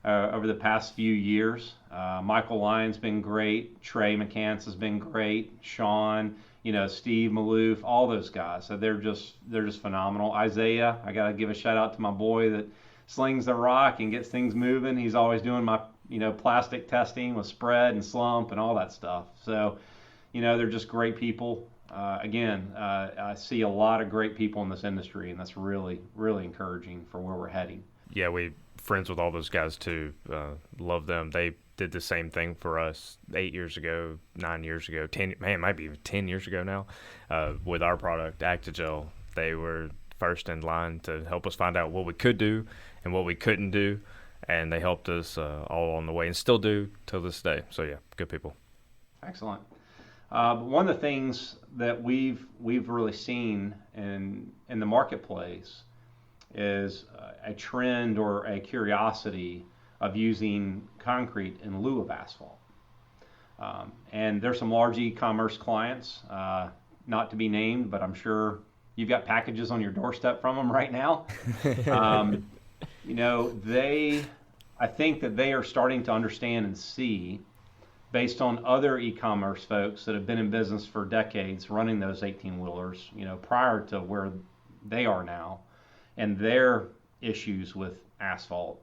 over the past few years. Michael Lyon's been great. Trey McCants has been great. Sean, you know, Steve Maloof, all those guys. So they're just phenomenal. Isaiah, I got to give a shout out to my boy that slings the rock and gets things moving. He's always doing my, you know, plastic testing with spread and slump and all that stuff. So, you know, they're just great people. Again, I see a lot of great people in this industry, and that's really, really encouraging for where we're heading. Yeah, we friends with all those guys too. Love them. They did the same thing for us 8 years ago, 9 years ago, 10. Man, it might be even 10 years ago now. With our product, Actigel, they were first in line to help us find out what we could do and what we couldn't do, and they helped us all on the way and still do till this day. So yeah, good people. Excellent. One of the things that we've really seen in the marketplace is a trend or a curiosity of using concrete in lieu of asphalt. And there's some large e-commerce clients, not to be named, but I'm sure you've got packages on your doorstep from them right now. You know, I think that they are starting to understand and see, based on other e-commerce folks that have been in business for decades running those 18-wheelers, you know, prior to where they are now, and their issues with asphalt.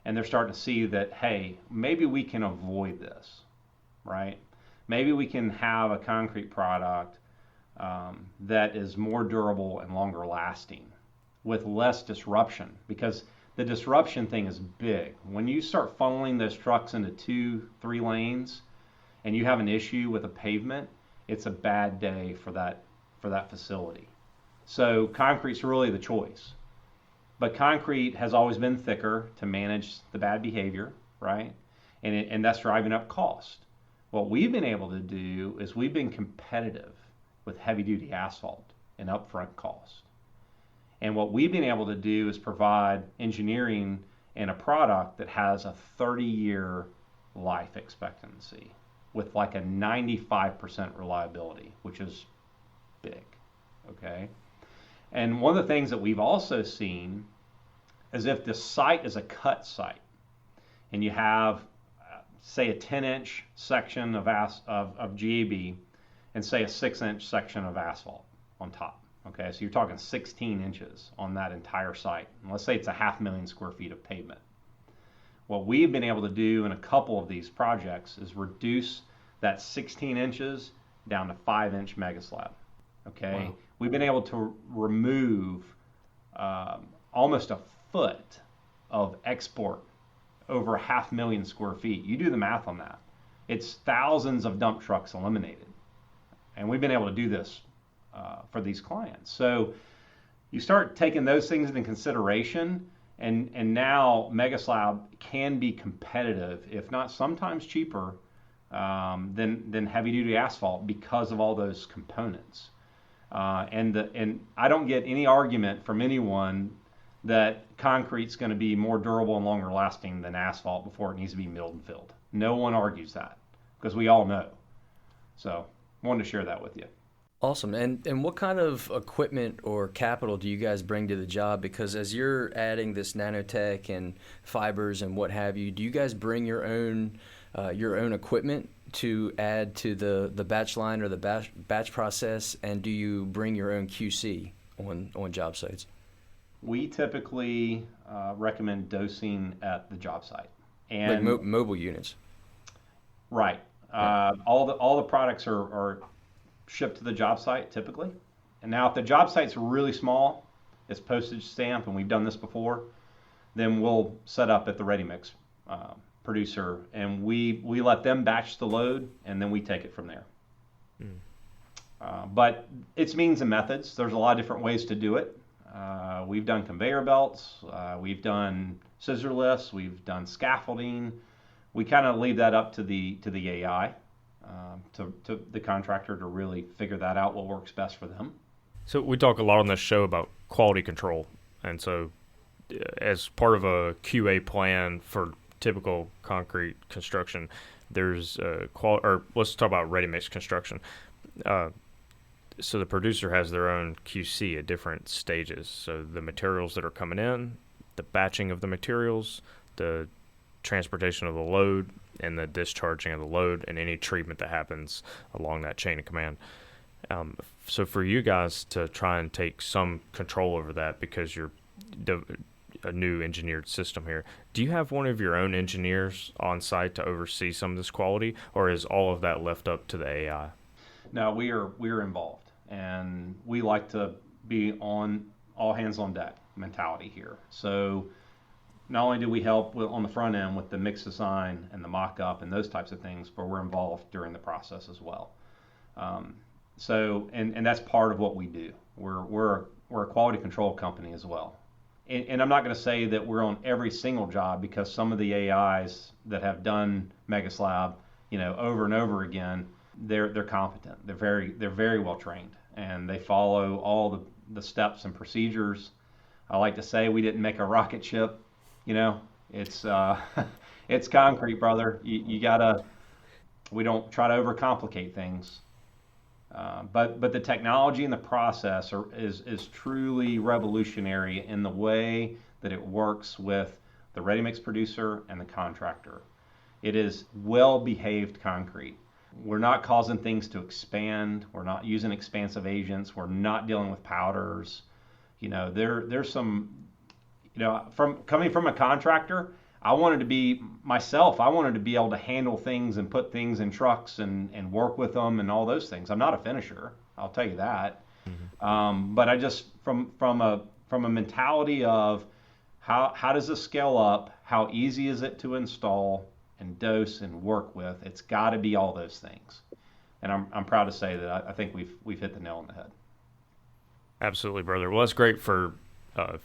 And they're starting to see that, hey, maybe we can avoid this, right? Maybe we can have a concrete product that is more durable and longer lasting with less disruption, because the disruption thing is big. When you start funneling those trucks into 2-3 lanes and you have an issue with a pavement, it's a bad day for that facility. So concrete's really the choice. But concrete has always been thicker to manage the bad behavior, right? And that's driving up cost. What we've been able to do is we've been competitive with heavy-duty asphalt and upfront cost. And what we've been able to do is provide engineering and a product that has a 30-year life expectancy with like a 95% reliability, which is big, okay? And one of the things that we've also seen is if the site is a cut site and you have, say, a 10-inch section of GAB and say a 6-inch section of asphalt on top. Okay, so you're talking 16 inches on that entire site. And let's say it's 500,000 square feet of pavement. What we've been able to do in a couple of these projects is reduce that 16 inches down to 5-inch Megaslab. Okay, wow. We've been able to remove almost a foot of export over 500,000 square feet. You do the math on that. It's thousands of dump trucks eliminated. And we've been able to do this for these clients. So you start taking those things into consideration, and now Megaslab can be competitive, if not sometimes cheaper, than heavy duty asphalt because of all those components. And I don't get any argument from anyone that concrete's going to be more durable and longer lasting than asphalt before it needs to be milled and filled. No one argues that because we all know. So I wanted to share that with you. Awesome. And what kind of equipment or capital do you guys bring to the job? Because as you're adding this nanotech and fibers and what have you, do you guys bring your own equipment to add to the batch line or the batch process? And do you bring your own QC on job sites? We typically recommend dosing at the job site. And like mobile units. Right. All the products are shipped to the job site typically. And now if the job site's really small, it's postage stamp, and we've done this before, then we'll set up at the ready mix producer, and we let them batch the load, and then we take it from there. But it's means and methods. There's a lot of different ways to do it. We've done conveyor belts, we've done scissor lifts, we've done scaffolding. We kind of leave that up to the AI, to the contractor to really figure that out, what works best for them. So we talk a lot on this show about quality control, and so as part of a QA plan for typical concrete construction, there's let's talk about ready mix construction. So the producer has their own QC at different stages. So the materials that are coming in, the batching of the materials, the transportation of the load, and the discharging of the load, and any treatment that happens along that chain of command. So for you guys to try and take some control over that, because you're a new engineered system here, do you have one of your own engineers on site to oversee some of this quality, or is all of that left up to the AI? No, we are involved, and we like to be on all hands on deck mentality here. So not only do we help on the front end with the mix design and the mock-up and those types of things, but we're involved during the process as well. So that's part of what we do. We're a quality control company as well. And I'm not going to say that we're on every single job, because some of the AIs that have done Megaslab, over and over again, they're competent. They're very well trained, and they follow all the steps and procedures. I like to say we didn't make a rocket ship. It's it's concrete, brother. You gotta. We don't try to overcomplicate things. But the technology and the process is truly revolutionary in the way that it works with the ready mix producer and the contractor. It is well-behaved concrete. We're not causing things to expand. We're not using expansive agents. We're not dealing with powders. There's some, coming from a contractor, I wanted to be able to handle things and put things in trucks and work with them and all those things. I'm not a finisher, I'll tell you that. Mm-hmm. But I just, from a mentality of how does this scale up? How easy is it to install and dose and work with? It's got to be all those things. And I'm proud to say that I think we've hit the nail on the head. Absolutely, brother. Well, that's great for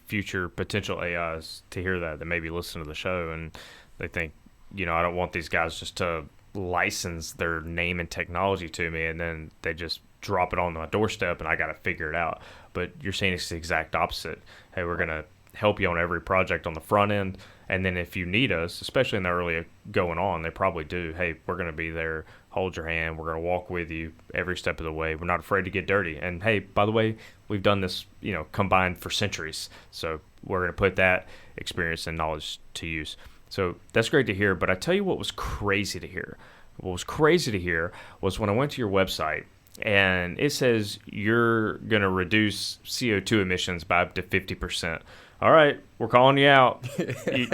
future potential AIs to hear that maybe listen to the show and they think, I don't want these guys just to license their name and technology to me and then they just drop it on my doorstep and I got to figure it out. But you're saying it's the exact opposite. Hey, we're going to help you on every project on the front end, and then if you need us, especially in the early going on, they probably do. Hey, we're going to be there, hold your hand, we're going to walk with you every step of the way. We're not afraid to get dirty. And hey, by the way, we've done this, combined for centuries, so we're going to put that experience and knowledge to use. So that's great to hear. But I tell you what was crazy to hear. What was crazy to hear was when I went to your website and it says you're going to reduce CO2 emissions by up to 50%. All right, we're calling you out. You're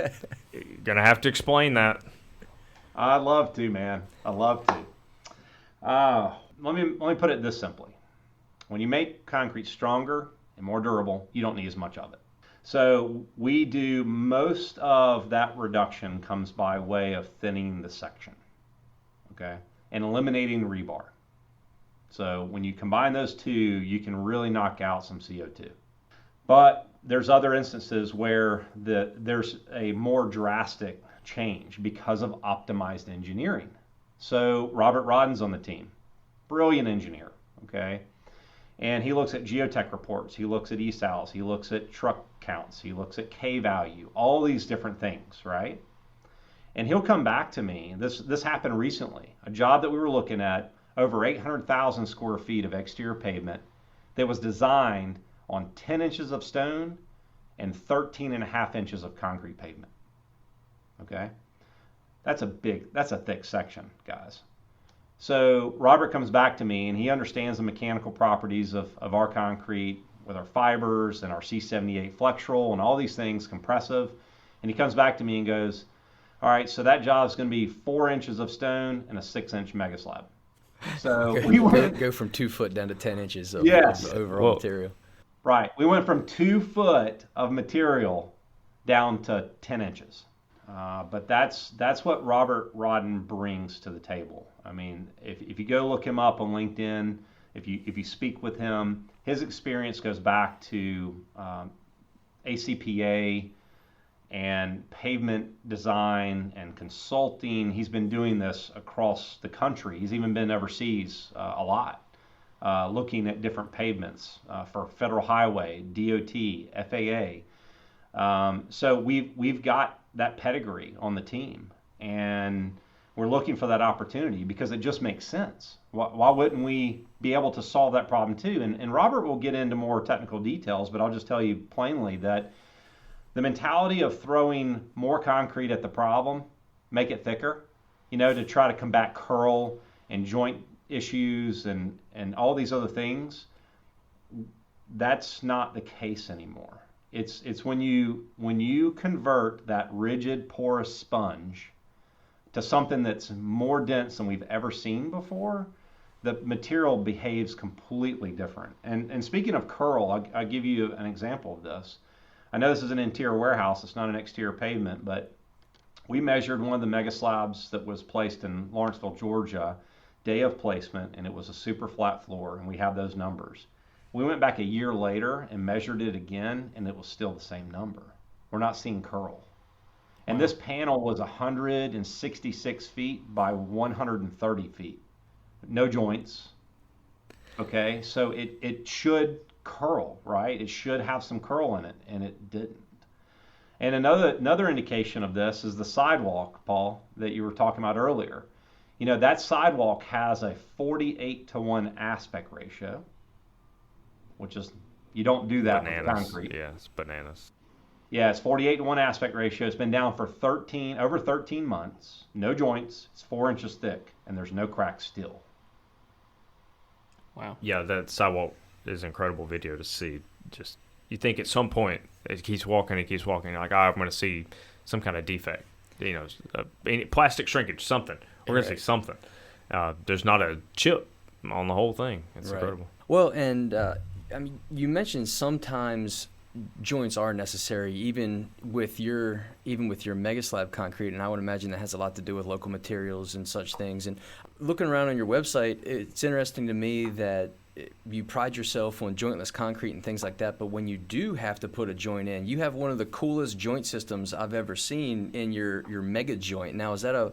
going to have to explain that. I'd love to, man. I'd love to. Let me put it this simply. When you make concrete stronger and more durable, you don't need as much of it. So we do most of that reduction comes by way of thinning the section, okay, and eliminating rebar. So when you combine those two, you can really knock out some CO2. But there's other instances where there's a more drastic change because of optimized engineering. So Robert Rodden's on the team, brilliant engineer, okay? And he looks at geotech reports, he looks at ESALs, he looks at truck counts, he looks at K value, all these different things, right? And he'll come back to me. This happened recently, a job that we were looking at, over 800,000 square feet of exterior pavement that was designed on 10 inches of stone and 13 and a half inches of concrete pavement. Okay? That's a thick section, guys. So Robert comes back to me and he understands the mechanical properties of our concrete with our fibers and our C78 flexural and all these things, compressive. And he comes back to me and goes, all right, so that job is going to be 4 inches of stone and a 6-inch Megaslab. So we went go from 2 foot down to 10 inches of, yes. of overall material. Right. We went from 2 foot of material down to 10 inches. But that's what Robert Rodden brings to the table. I mean, if you go look him up on LinkedIn, if you speak with him, his experience goes back to ACPA and pavement design and consulting. He's been doing this across the country. He's even been overseas a lot, looking at different pavements for federal highway, DOT, FAA. So we've got that pedigree on the team, and we're looking for that opportunity because it just makes sense. Why wouldn't we be able to solve that problem too? And Robert will get into more technical details, but I'll just tell you plainly that the mentality of throwing more concrete at the problem, make it thicker, to try to combat curl and joint issues and all these other things, that's not the case anymore. It's when you convert that rigid porous sponge to something that's more dense than we've ever seen before, the material behaves completely different. And speaking of curl, I'll give you an example of this. I know this is an interior warehouse, it's not an exterior pavement, but we measured one of the mega slabs that was placed in Lawrenceville, Georgia, day of placement, and it was a super flat floor, and we have those numbers. We went back a year later and measured it again, and it was still the same number. We're not seeing curl. And this panel was 166 feet by 130 feet. No joints. Okay, so it should curl, right? It should have some curl in it, and it didn't. And another indication of this is the sidewalk, Paul, that you were talking about earlier. That sidewalk has a 48-to-1 aspect ratio, which is, you don't do that with concrete. Yeah, it's bananas. Yeah, it's 48-to-1 aspect ratio. It's been down for over 13 months. No joints. It's 4 inches thick, and there's no cracks still. Wow. Yeah, that sidewalk is an incredible video to see. Just, you think at some point it keeps walking, like, I'm going to see some kind of defect, plastic shrinkage, something. We're going to see something. There's not a chip on the whole thing. It's incredible. Well, and you mentioned sometimes joints are necessary, even with your Megaslab concrete, and I would imagine that has a lot to do with local materials and such things. And looking around on your website, it's interesting to me that you pride yourself on jointless concrete and things like that, but when you do have to put a joint in, you have one of the coolest joint systems I've ever seen in your Mega joint. Now, is that a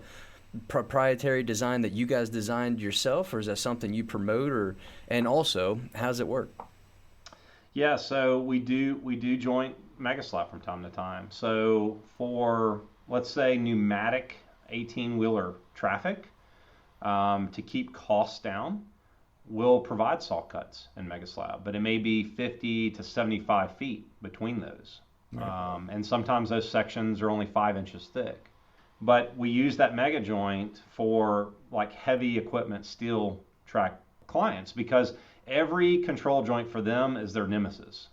proprietary design that you guys designed yourself, or is that something you promote, and also, how does it work? Yeah, so we do joint Megaslab from time to time. So for, let's say, pneumatic 18-wheeler traffic, to keep costs down, we'll provide saw cuts in Megaslab, but it may be 50 to 75 feet between those. Right. And sometimes those sections are only 5 inches thick. But we use that mega joint for like heavy equipment steel track clients, because every control joint for them is their nemesis.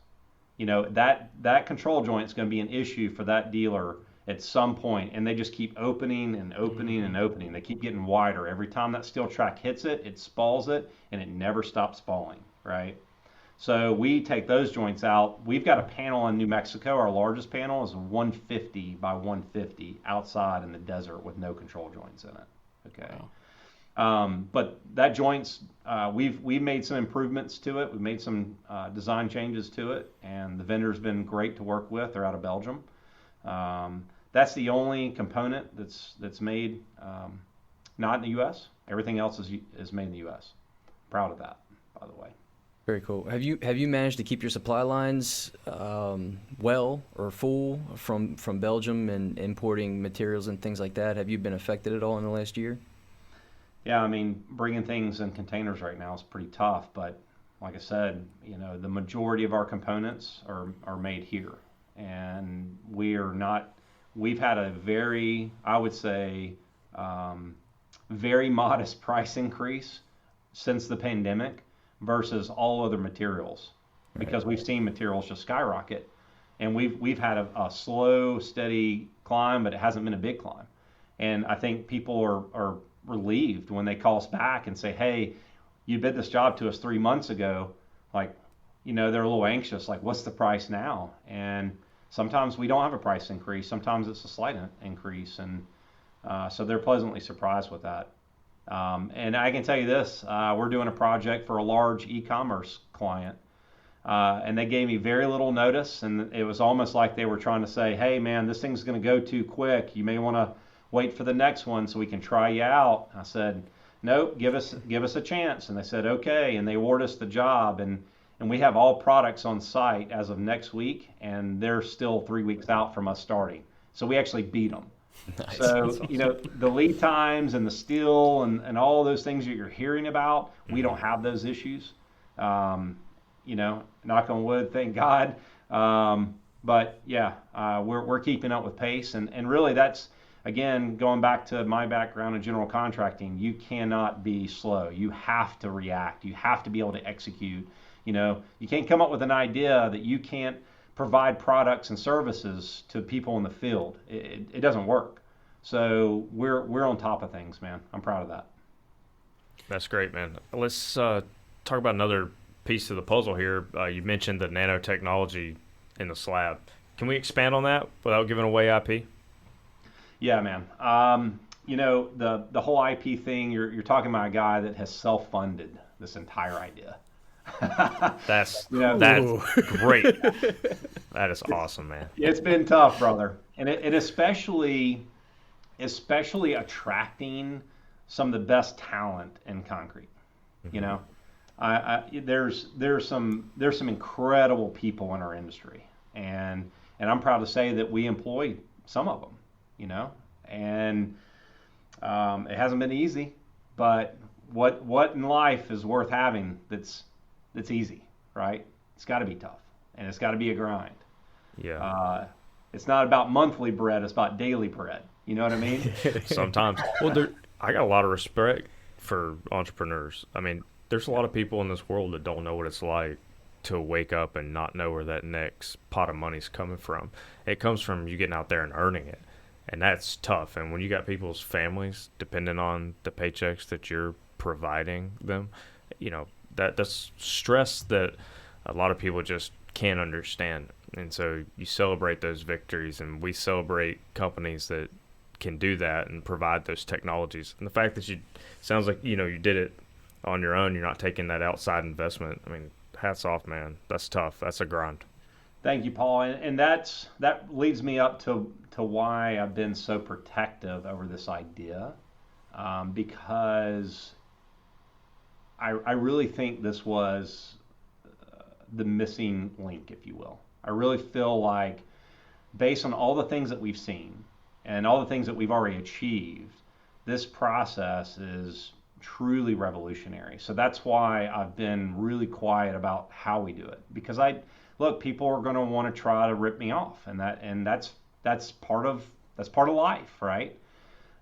That control joint is going to be an issue for that dealer at some point, and they just keep opening and opening and opening. They keep getting wider. Every time that steel track hits it, it spalls it, and it never stops spalling, right? So we take those joints out. We've got a panel in New Mexico. Our largest panel is 150 by 150 outside in the desert with no control joints in it, okay? Wow. But that joint's we've made some improvements to it. We've made some design changes to it, and the vendor's been great to work with. They're out of Belgium. That's the only component that's made not in the U.S. Everything else is made in the U.S. Proud of that, by the way. Very cool. Have you managed to keep your supply lines well or full from Belgium and importing materials and things like that? Have you been affected at all in the last year? Yeah, I mean, bringing things in containers right now is pretty tough, but like I said, the majority of our components are made here, and we've had a very, I would say, very modest price increase since the pandemic versus all other materials, because we've seen materials just skyrocket, and we've had a slow, steady climb, but it hasn't been a big climb. And I think people are relieved when they call us back and say, hey, you bid this job to us 3 months ago. Like, they're a little anxious, like, what's the price now? And sometimes we don't have a price increase. Sometimes it's a slight increase. And so they're pleasantly surprised with that. And I can tell you this, we're doing a project for a large e-commerce client. And they gave me very little notice. And it was almost like they were trying to say, hey, man, this thing's going to go too quick. You may want to wait for the next one so we can try you out. I said, nope, give us a chance. And they said, okay. And they awarded us the job. And we have all products on site as of next week. And they're still 3 weeks out from us starting. So we actually beat them. Nice. So, awesome. The lead times and the steel and all those things that you're hearing about, we don't have those issues. Knock on wood, thank God. But yeah, we're keeping up with pace. And really that's, again, going back to my background in general contracting, you cannot be slow. You have to react. You have to be able to execute. You can't come up with an idea that you can't provide products and services to people in the field. It doesn't work. So we're on top of things, man. I'm proud of that. That's great, man. Let's talk about another piece of the puzzle here. You mentioned the nanotechnology in the slab. Can we expand on that without giving away IP? Yeah, man. The whole IP thing, you're talking about a guy that has self-funded this entire idea. That's great. That is awesome, man. It's been tough, brother, and especially attracting some of the best talent in concrete. Mm-hmm. There's some incredible people in our industry, and I'm proud to say that we employ some of them. And it hasn't been easy, but what in life is worth having that's easy, right? It's got to be tough, and it's got to be a grind. Yeah. It's not about monthly bread; it's about daily bread. You know what I mean? Sometimes. Well, I got a lot of respect for entrepreneurs. I mean, there's a lot of people in this world that don't know what it's like to wake up and not know where that next pot of money's coming from. It comes from you getting out there and earning it. And that's tough. And when you got people's families depending on the paychecks that you're providing them, that's stress that a lot of people just can't understand. And so you celebrate those victories, and we celebrate companies that can do that and provide those technologies. And the fact that sounds like, you did it on your own, you're not taking that outside investment. I mean, hats off, man. That's tough. That's a grind. Thank you, Paul. And that leads me up to why I've been so protective over this idea, because I really think this was the missing link, if you will. I really feel like, based on all the things that we've seen and all the things that we've already achieved, this process is truly revolutionary. So that's why I've been really quiet about how we do it, because people are going to want to try to rip me off, and that's part of life, right?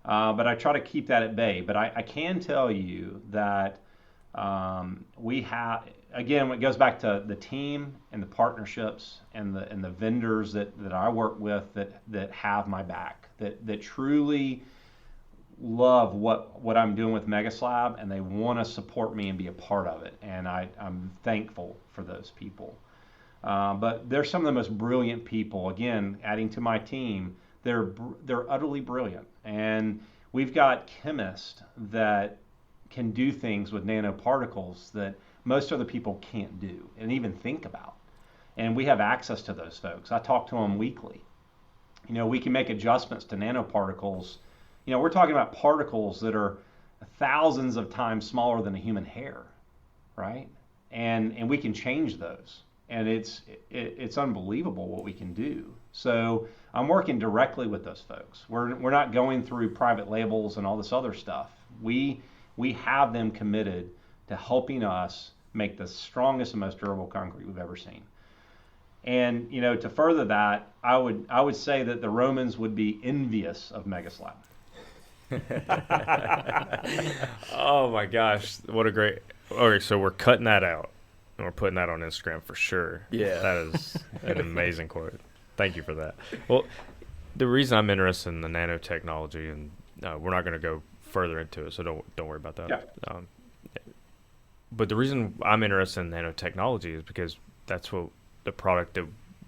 But I try to keep that at bay. But I can tell you that we have, again, it goes back to the team and the partnerships and the vendors that I work with that have my back, that truly love what I'm doing with Megaslab, and they want to support me and be a part of it. And I'm thankful for those people. But they're some of the most brilliant people. Again, adding to my team, they're utterly brilliant. And we've got chemists that can do things with nanoparticles that most other people can't do and even think about. And we have access to those folks. I talk to them weekly. We can make adjustments to nanoparticles. We're talking about particles that are thousands of times smaller than a human hair, right? And we can change those. And it's unbelievable what we can do. So I'm working directly with those folks. We're not going through private labels and all this other stuff. We have them committed to helping us make the strongest and most durable concrete we've ever seen. And to further that, I would say that the Romans would be envious of Megaslab. Oh my gosh, what a great. Okay, so we're cutting that out and we're putting that on Instagram for sure. Yeah. That is an amazing quote. Thank you for that. Well, the reason I'm interested in the nanotechnology, and we're not going to go further into it, so don't worry about that. Yeah. But the reason I'm interested in nanotechnology is because that's what the product that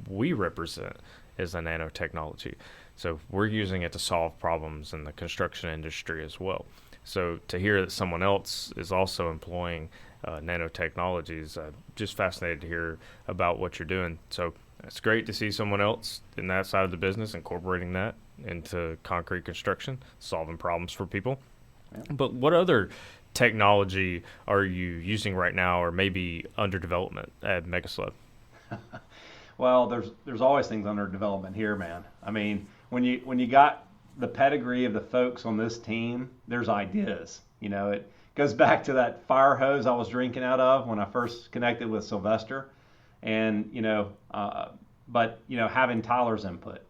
we represent is the nanotechnology. So we're using it to solve problems in the construction industry as well. So to hear that someone else is also employing nanotechnologies, just fascinated to hear about what you're doing. So it's great to see someone else in that side of the business incorporating that into concrete construction, solving problems for people. Yeah. But what other technology are you using right now, or maybe under development at Megaslab? Well, there's always things under development here, man. I mean, when you got the pedigree of the folks on this team, there's ideas. It goes back to that fire hose I was drinking out of when I first connected with Sylvester, and but having Tyler's input,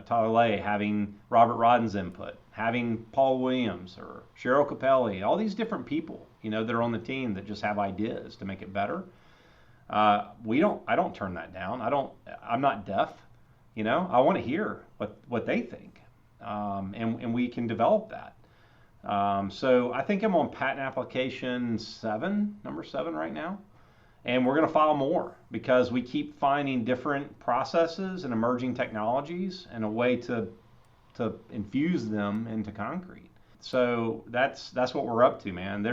Tyler Lay, having Robert Rodden's input, having Paul Williams or Cheryl Capelli, all these different people, that are on the team that just have ideas to make it better. I don't turn that down. I'm not deaf. I want to hear what they think, and we can develop that. So I think I'm on patent application number 7 right now, and we're going to file more because we keep finding different processes and emerging technologies and a way to infuse them into concrete. So that's what we're up to, man.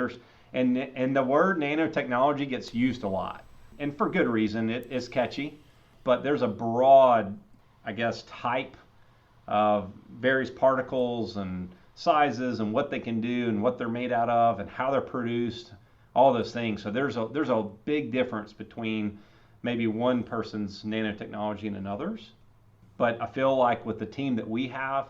And the word nanotechnology gets used a lot. And for good reason. It is catchy, but there's a broad, I guess, type of various particles and sizes and what they can do and what they're made out of and how they're produced, all those things. So there's a big difference between maybe one person's nanotechnology and another's. But I feel like with the team that we have,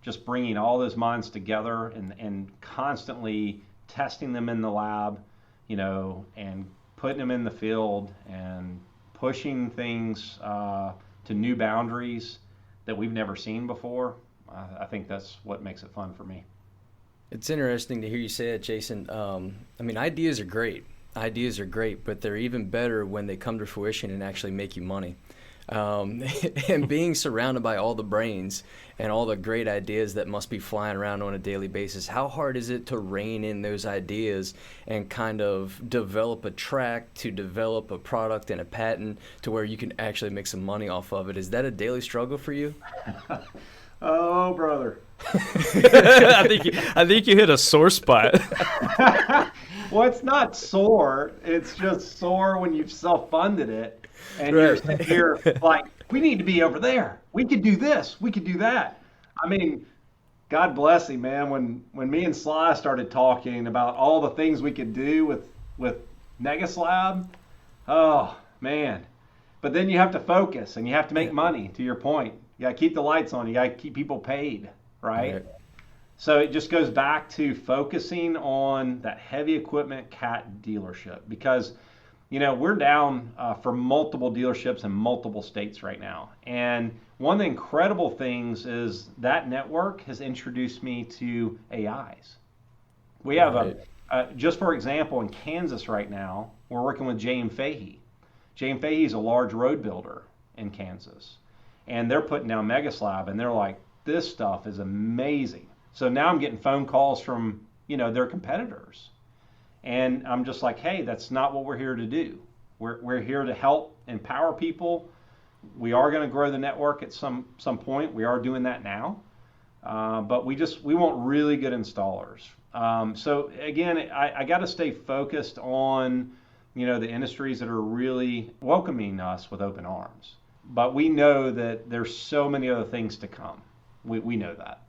just bringing all those minds together and constantly testing them in the lab, and putting them in the field and pushing things to new boundaries that we've never seen before, I think that's what makes it fun for me. It's interesting to hear you say it, Jason. Ideas are great. Ideas are great, but they're even better when they come to fruition and actually make you money. And being surrounded by all the brains and all the great ideas that must be flying around on a daily basis, how hard is it to rein in those ideas and kind of develop a track to develop a product and a patent to where you can actually make some money off of it? Is that a daily struggle for you? Oh, brother. I think you hit a sore spot. Well, it's not sore. It's just sore when you've self-funded it. And right. You're sitting here like, we need to be over there. We could do this. We could do that. I mean, God bless him, man. When me and Sly started talking about all the things we could do with Megaslab, oh, man. But then you have to focus and you have to make money, to your point. You got to keep the lights on. You got to keep people paid, right? So it just goes back to focusing on that heavy equipment cat dealership because we're down for multiple dealerships in multiple states right now. And one of the incredible things is that network has introduced me to AIs. We have just for example, in Kansas right now, we're working with J.M. Fahey. J.M. Fahey is a large road builder in Kansas. And they're putting down Megaslab, and they're like, this stuff is amazing. So now I'm getting phone calls from, their competitors. And I'm just like, hey, that's not what we're here to do. We're here to help empower people. We are going to grow the network at some point. We are doing that now. But we want really good installers. So again, I got to stay focused on, the industries that are really welcoming us with open arms. But we know that there's so many other things to come. We know that.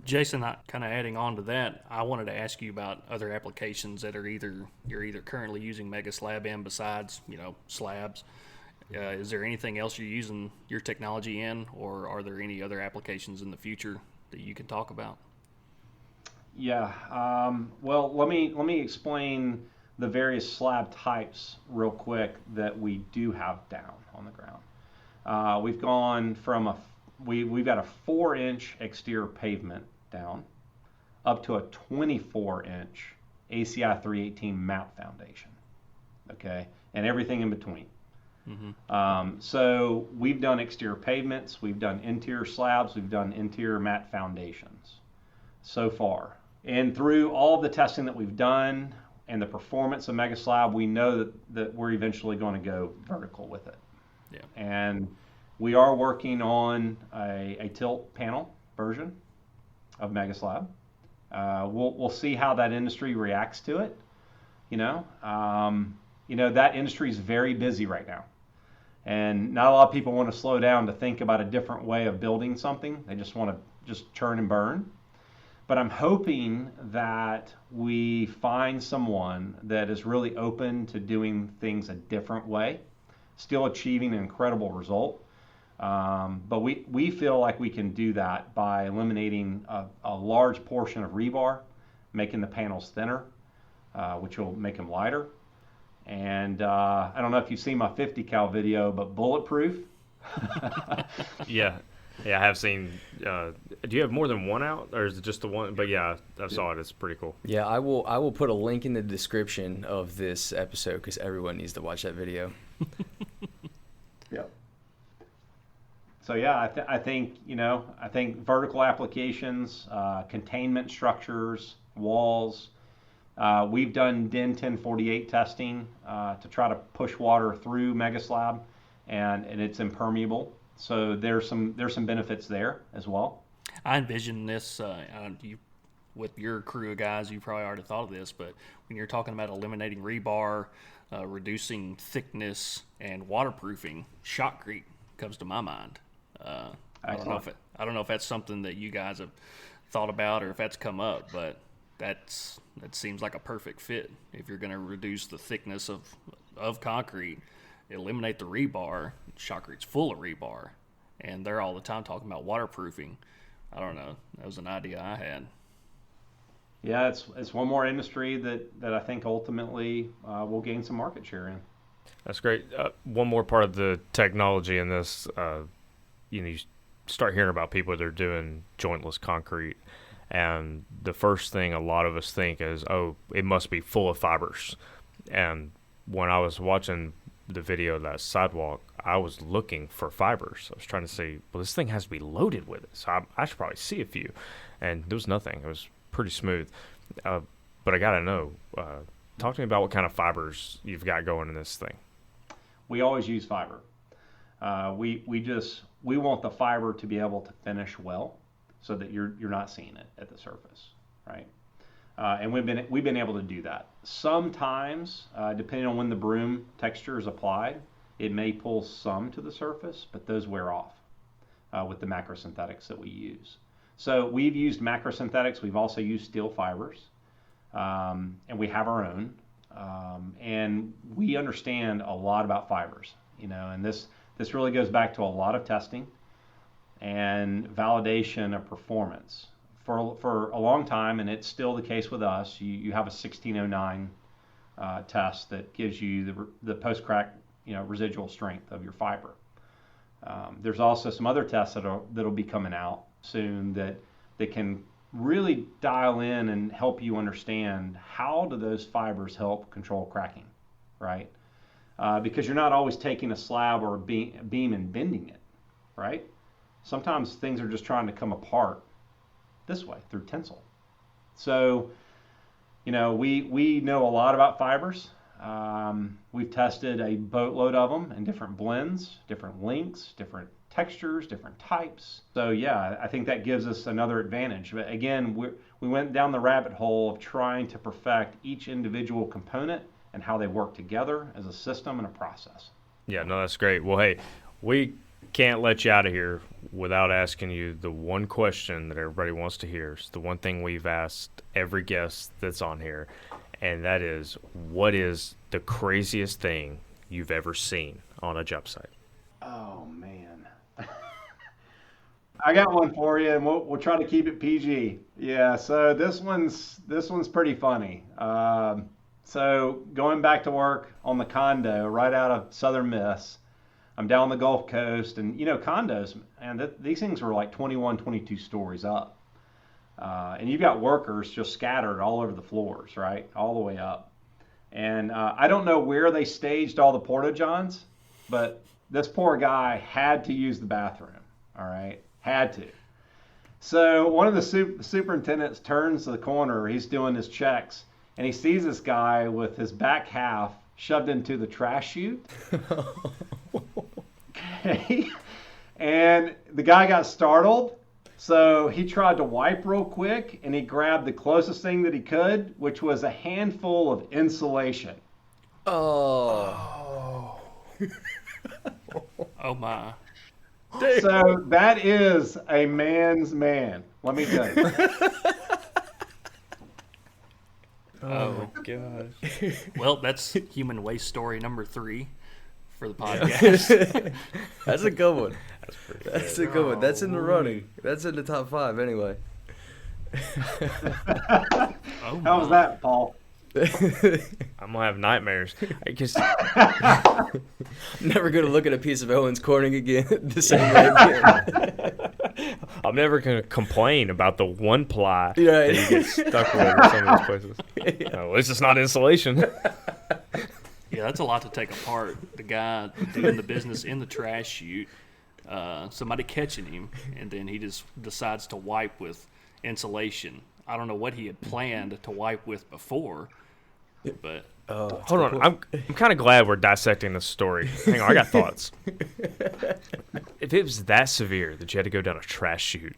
Jason, kind of adding on to that, I wanted to ask you about other applications that are you're either currently using Megaslab in besides, slabs. Is there anything else you're using your technology in, or are there any other applications in the future that you can talk about? Yeah. Well, let me explain the various slab types real quick that we do have down on the ground. We've gone from we've got a 4-inch exterior pavement down up to a 24-inch ACI 318 map foundation. Okay, and everything in between. Mm-hmm. So we've done exterior pavements, we've done interior slabs, we've done interior mat foundations so far. And through all the testing that we've done and the performance of Megaslab, we know that we're eventually going to go vertical with it. Yeah. And we are working on a tilt panel version of Megaslab. We'll see how that industry reacts to it. That industry is very busy right now. And not a lot of people want to slow down to think about a different way of building something. They just want to just churn and burn. But I'm hoping that we find someone that is really open to doing things a different way, still achieving an incredible result. But we feel like we can do that by eliminating a large portion of rebar, making the panels thinner, which will make them lighter. And I don't know if you've seen my 50 cal video, but bulletproof. Yeah, I have seen. Do you have more than one out, or is it just the one? But yeah, I saw it. It's pretty cool. Yeah, I will put a link in the description of this episode because everyone needs to watch that video. Yep. So yeah, I think vertical applications, containment structures, walls. We've done DIN 1048 testing to try to push water through Megaslab, and it's impermeable. So there's some benefits there as well. I envision this with your crew of guys. You probably already thought of this, but when you're talking about eliminating rebar, reducing thickness, and waterproofing, shotcrete comes to my mind. I don't know if that's something that you guys have thought about or if that's come up, but that seems like a perfect fit. If you're going to reduce the thickness of concrete, eliminate the rebar. Shotcrete's full of rebar, and they're all the time talking about waterproofing. I don't know. That was an idea I had. Yeah, it's one more industry that I think ultimately will gain some market share in. That's great. One more part of the technology in this, you start hearing about people that are doing jointless concrete, and the first thing a lot of us think is, oh, it must be full of fibers. And when I was watching the video of that sidewalk, I was looking for fibers. I was trying to say, well, this thing has to be loaded with it, so I should probably see a few. And there was nothing. It was pretty smooth. But I got to know, talk to me about what kind of fibers you've got going in this thing. We always use fiber. We want the fiber to be able to finish well, so that you're not seeing it at the surface, right? And we've been able to do that. Sometimes, depending on when the broom texture is applied, it may pull some to the surface, but those wear off with the macrosynthetics that we use. So we've used macrosynthetics. We've also used steel fibers, and we have our own. And we understand a lot about fibers, and this really goes back to a lot of testing and validation of performance. For a long time, and it's still the case with us, you have a 1609 test that gives you the post-crack residual strength of your fiber. There's also some other tests that'll be coming out soon that can really dial in and help you understand how do those fibers help control cracking, right? Because you're not always taking a slab or a beam and bending it, right? Sometimes things are just trying to come apart this way through tensile. So, we know a lot about fibers. We've tested a boatload of them in different blends, different lengths, different textures, different types. So yeah, I think that gives us another advantage. But again, we went down the rabbit hole of trying to perfect each individual component and how they work together as a system and a process. Yeah, no, that's great. Well, hey, we can't let you out of here without asking you the one question that everybody wants to hear. It's the one thing we've asked every guest that's on here, and that is, what is the craziest thing you've ever seen on a job site? Oh man, I got one for you, and we'll try to keep it PG. Yeah, so this one's pretty funny. So going back to work on the condo right out of Southern Miss, I'm down the Gulf Coast, and condos, man, these things were like 21, 22 stories up, and you've got workers just scattered all over the floors, right, all the way up. And I don't know where they staged all the porta-johns, but this poor guy had to use the bathroom, all right? Had to. So one of the superintendents turns the corner, he's doing his checks, and he sees this guy with his back half shoved into the trash chute. Okay. And the guy got startled, so he tried to wipe real quick, and he grabbed the closest thing that he could, which was a handful of insulation. Oh. Oh my. So that is a man's man, let me tell you. Oh my gosh. Well, that's human waste story number 3 for the podcast. That's a good one. That's pretty That's good. a good one. That's in the running. That's in the top 5 anyway. Oh How was my. that, Paul? I'm gonna have nightmares. Never gonna look at a piece of Owen's Corning again the same way again. I'm never gonna complain about the one ply Right. that you get stuck with in some of these places. At least it's not insulation. Yeah, that's a lot to take apart. The guy doing the business in the trash chute, somebody catching him, and then he just decides to wipe with insulation. I don't know what he had planned to wipe with before, but Hold on, I'm kind of glad we're dissecting this story. Hang on, I got thoughts. If it was that severe that you had to go down a trash chute,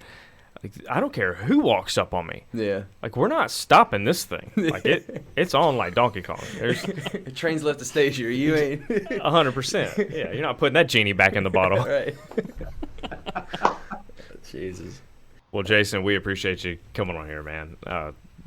like, I don't care who walks up on me. Yeah. Like, we're not stopping this thing. Like, it's on like Donkey Kong. There's The train's left the station. You ain't. 100%. Yeah, you're not putting that genie back in the bottle. Right. Jesus. Well, Jason, we appreciate you coming on here, man.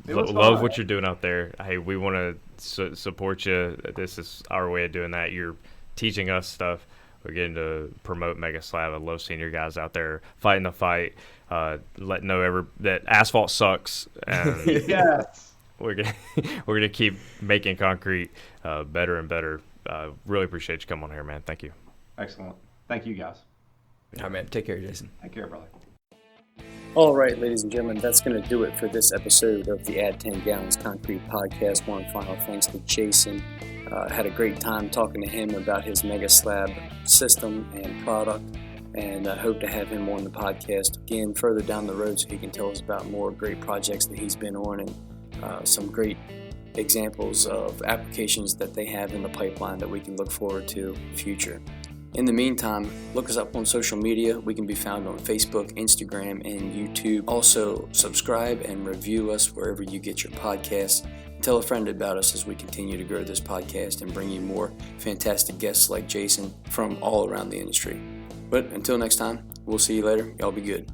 It was Love fun. what you're doing out there. Hey, we want to support you. This is our way of doing that. You're teaching us stuff. We're getting to promote Megaslab. I love seeing your guys out there fighting the fight, letting know that asphalt sucks. And Yes. we're gonna keep making concrete better and better. Really appreciate you coming on here, man. Thank you. Excellent. Thank you, guys. All right, man. Take care, Jason. Take care, brother. All right, ladies and gentlemen, that's going to do it for this episode of the Add 10 Gallons Concrete Podcast. One final thanks to Jason. Had a great time talking to him about his Megaslab system and product, and I hope to have him on the podcast again further down the road so he can tell us about more great projects that he's been on and some great examples of applications that they have in the pipeline that we can look forward to in the future. In the meantime, look us up on social media. We can be found on Facebook, Instagram, and YouTube. Also, subscribe and review us wherever you get your podcasts. Tell a friend about us as we continue to grow this podcast and bring you more fantastic guests like Jason from all around the industry. But until next time, we'll see you later. Y'all be good.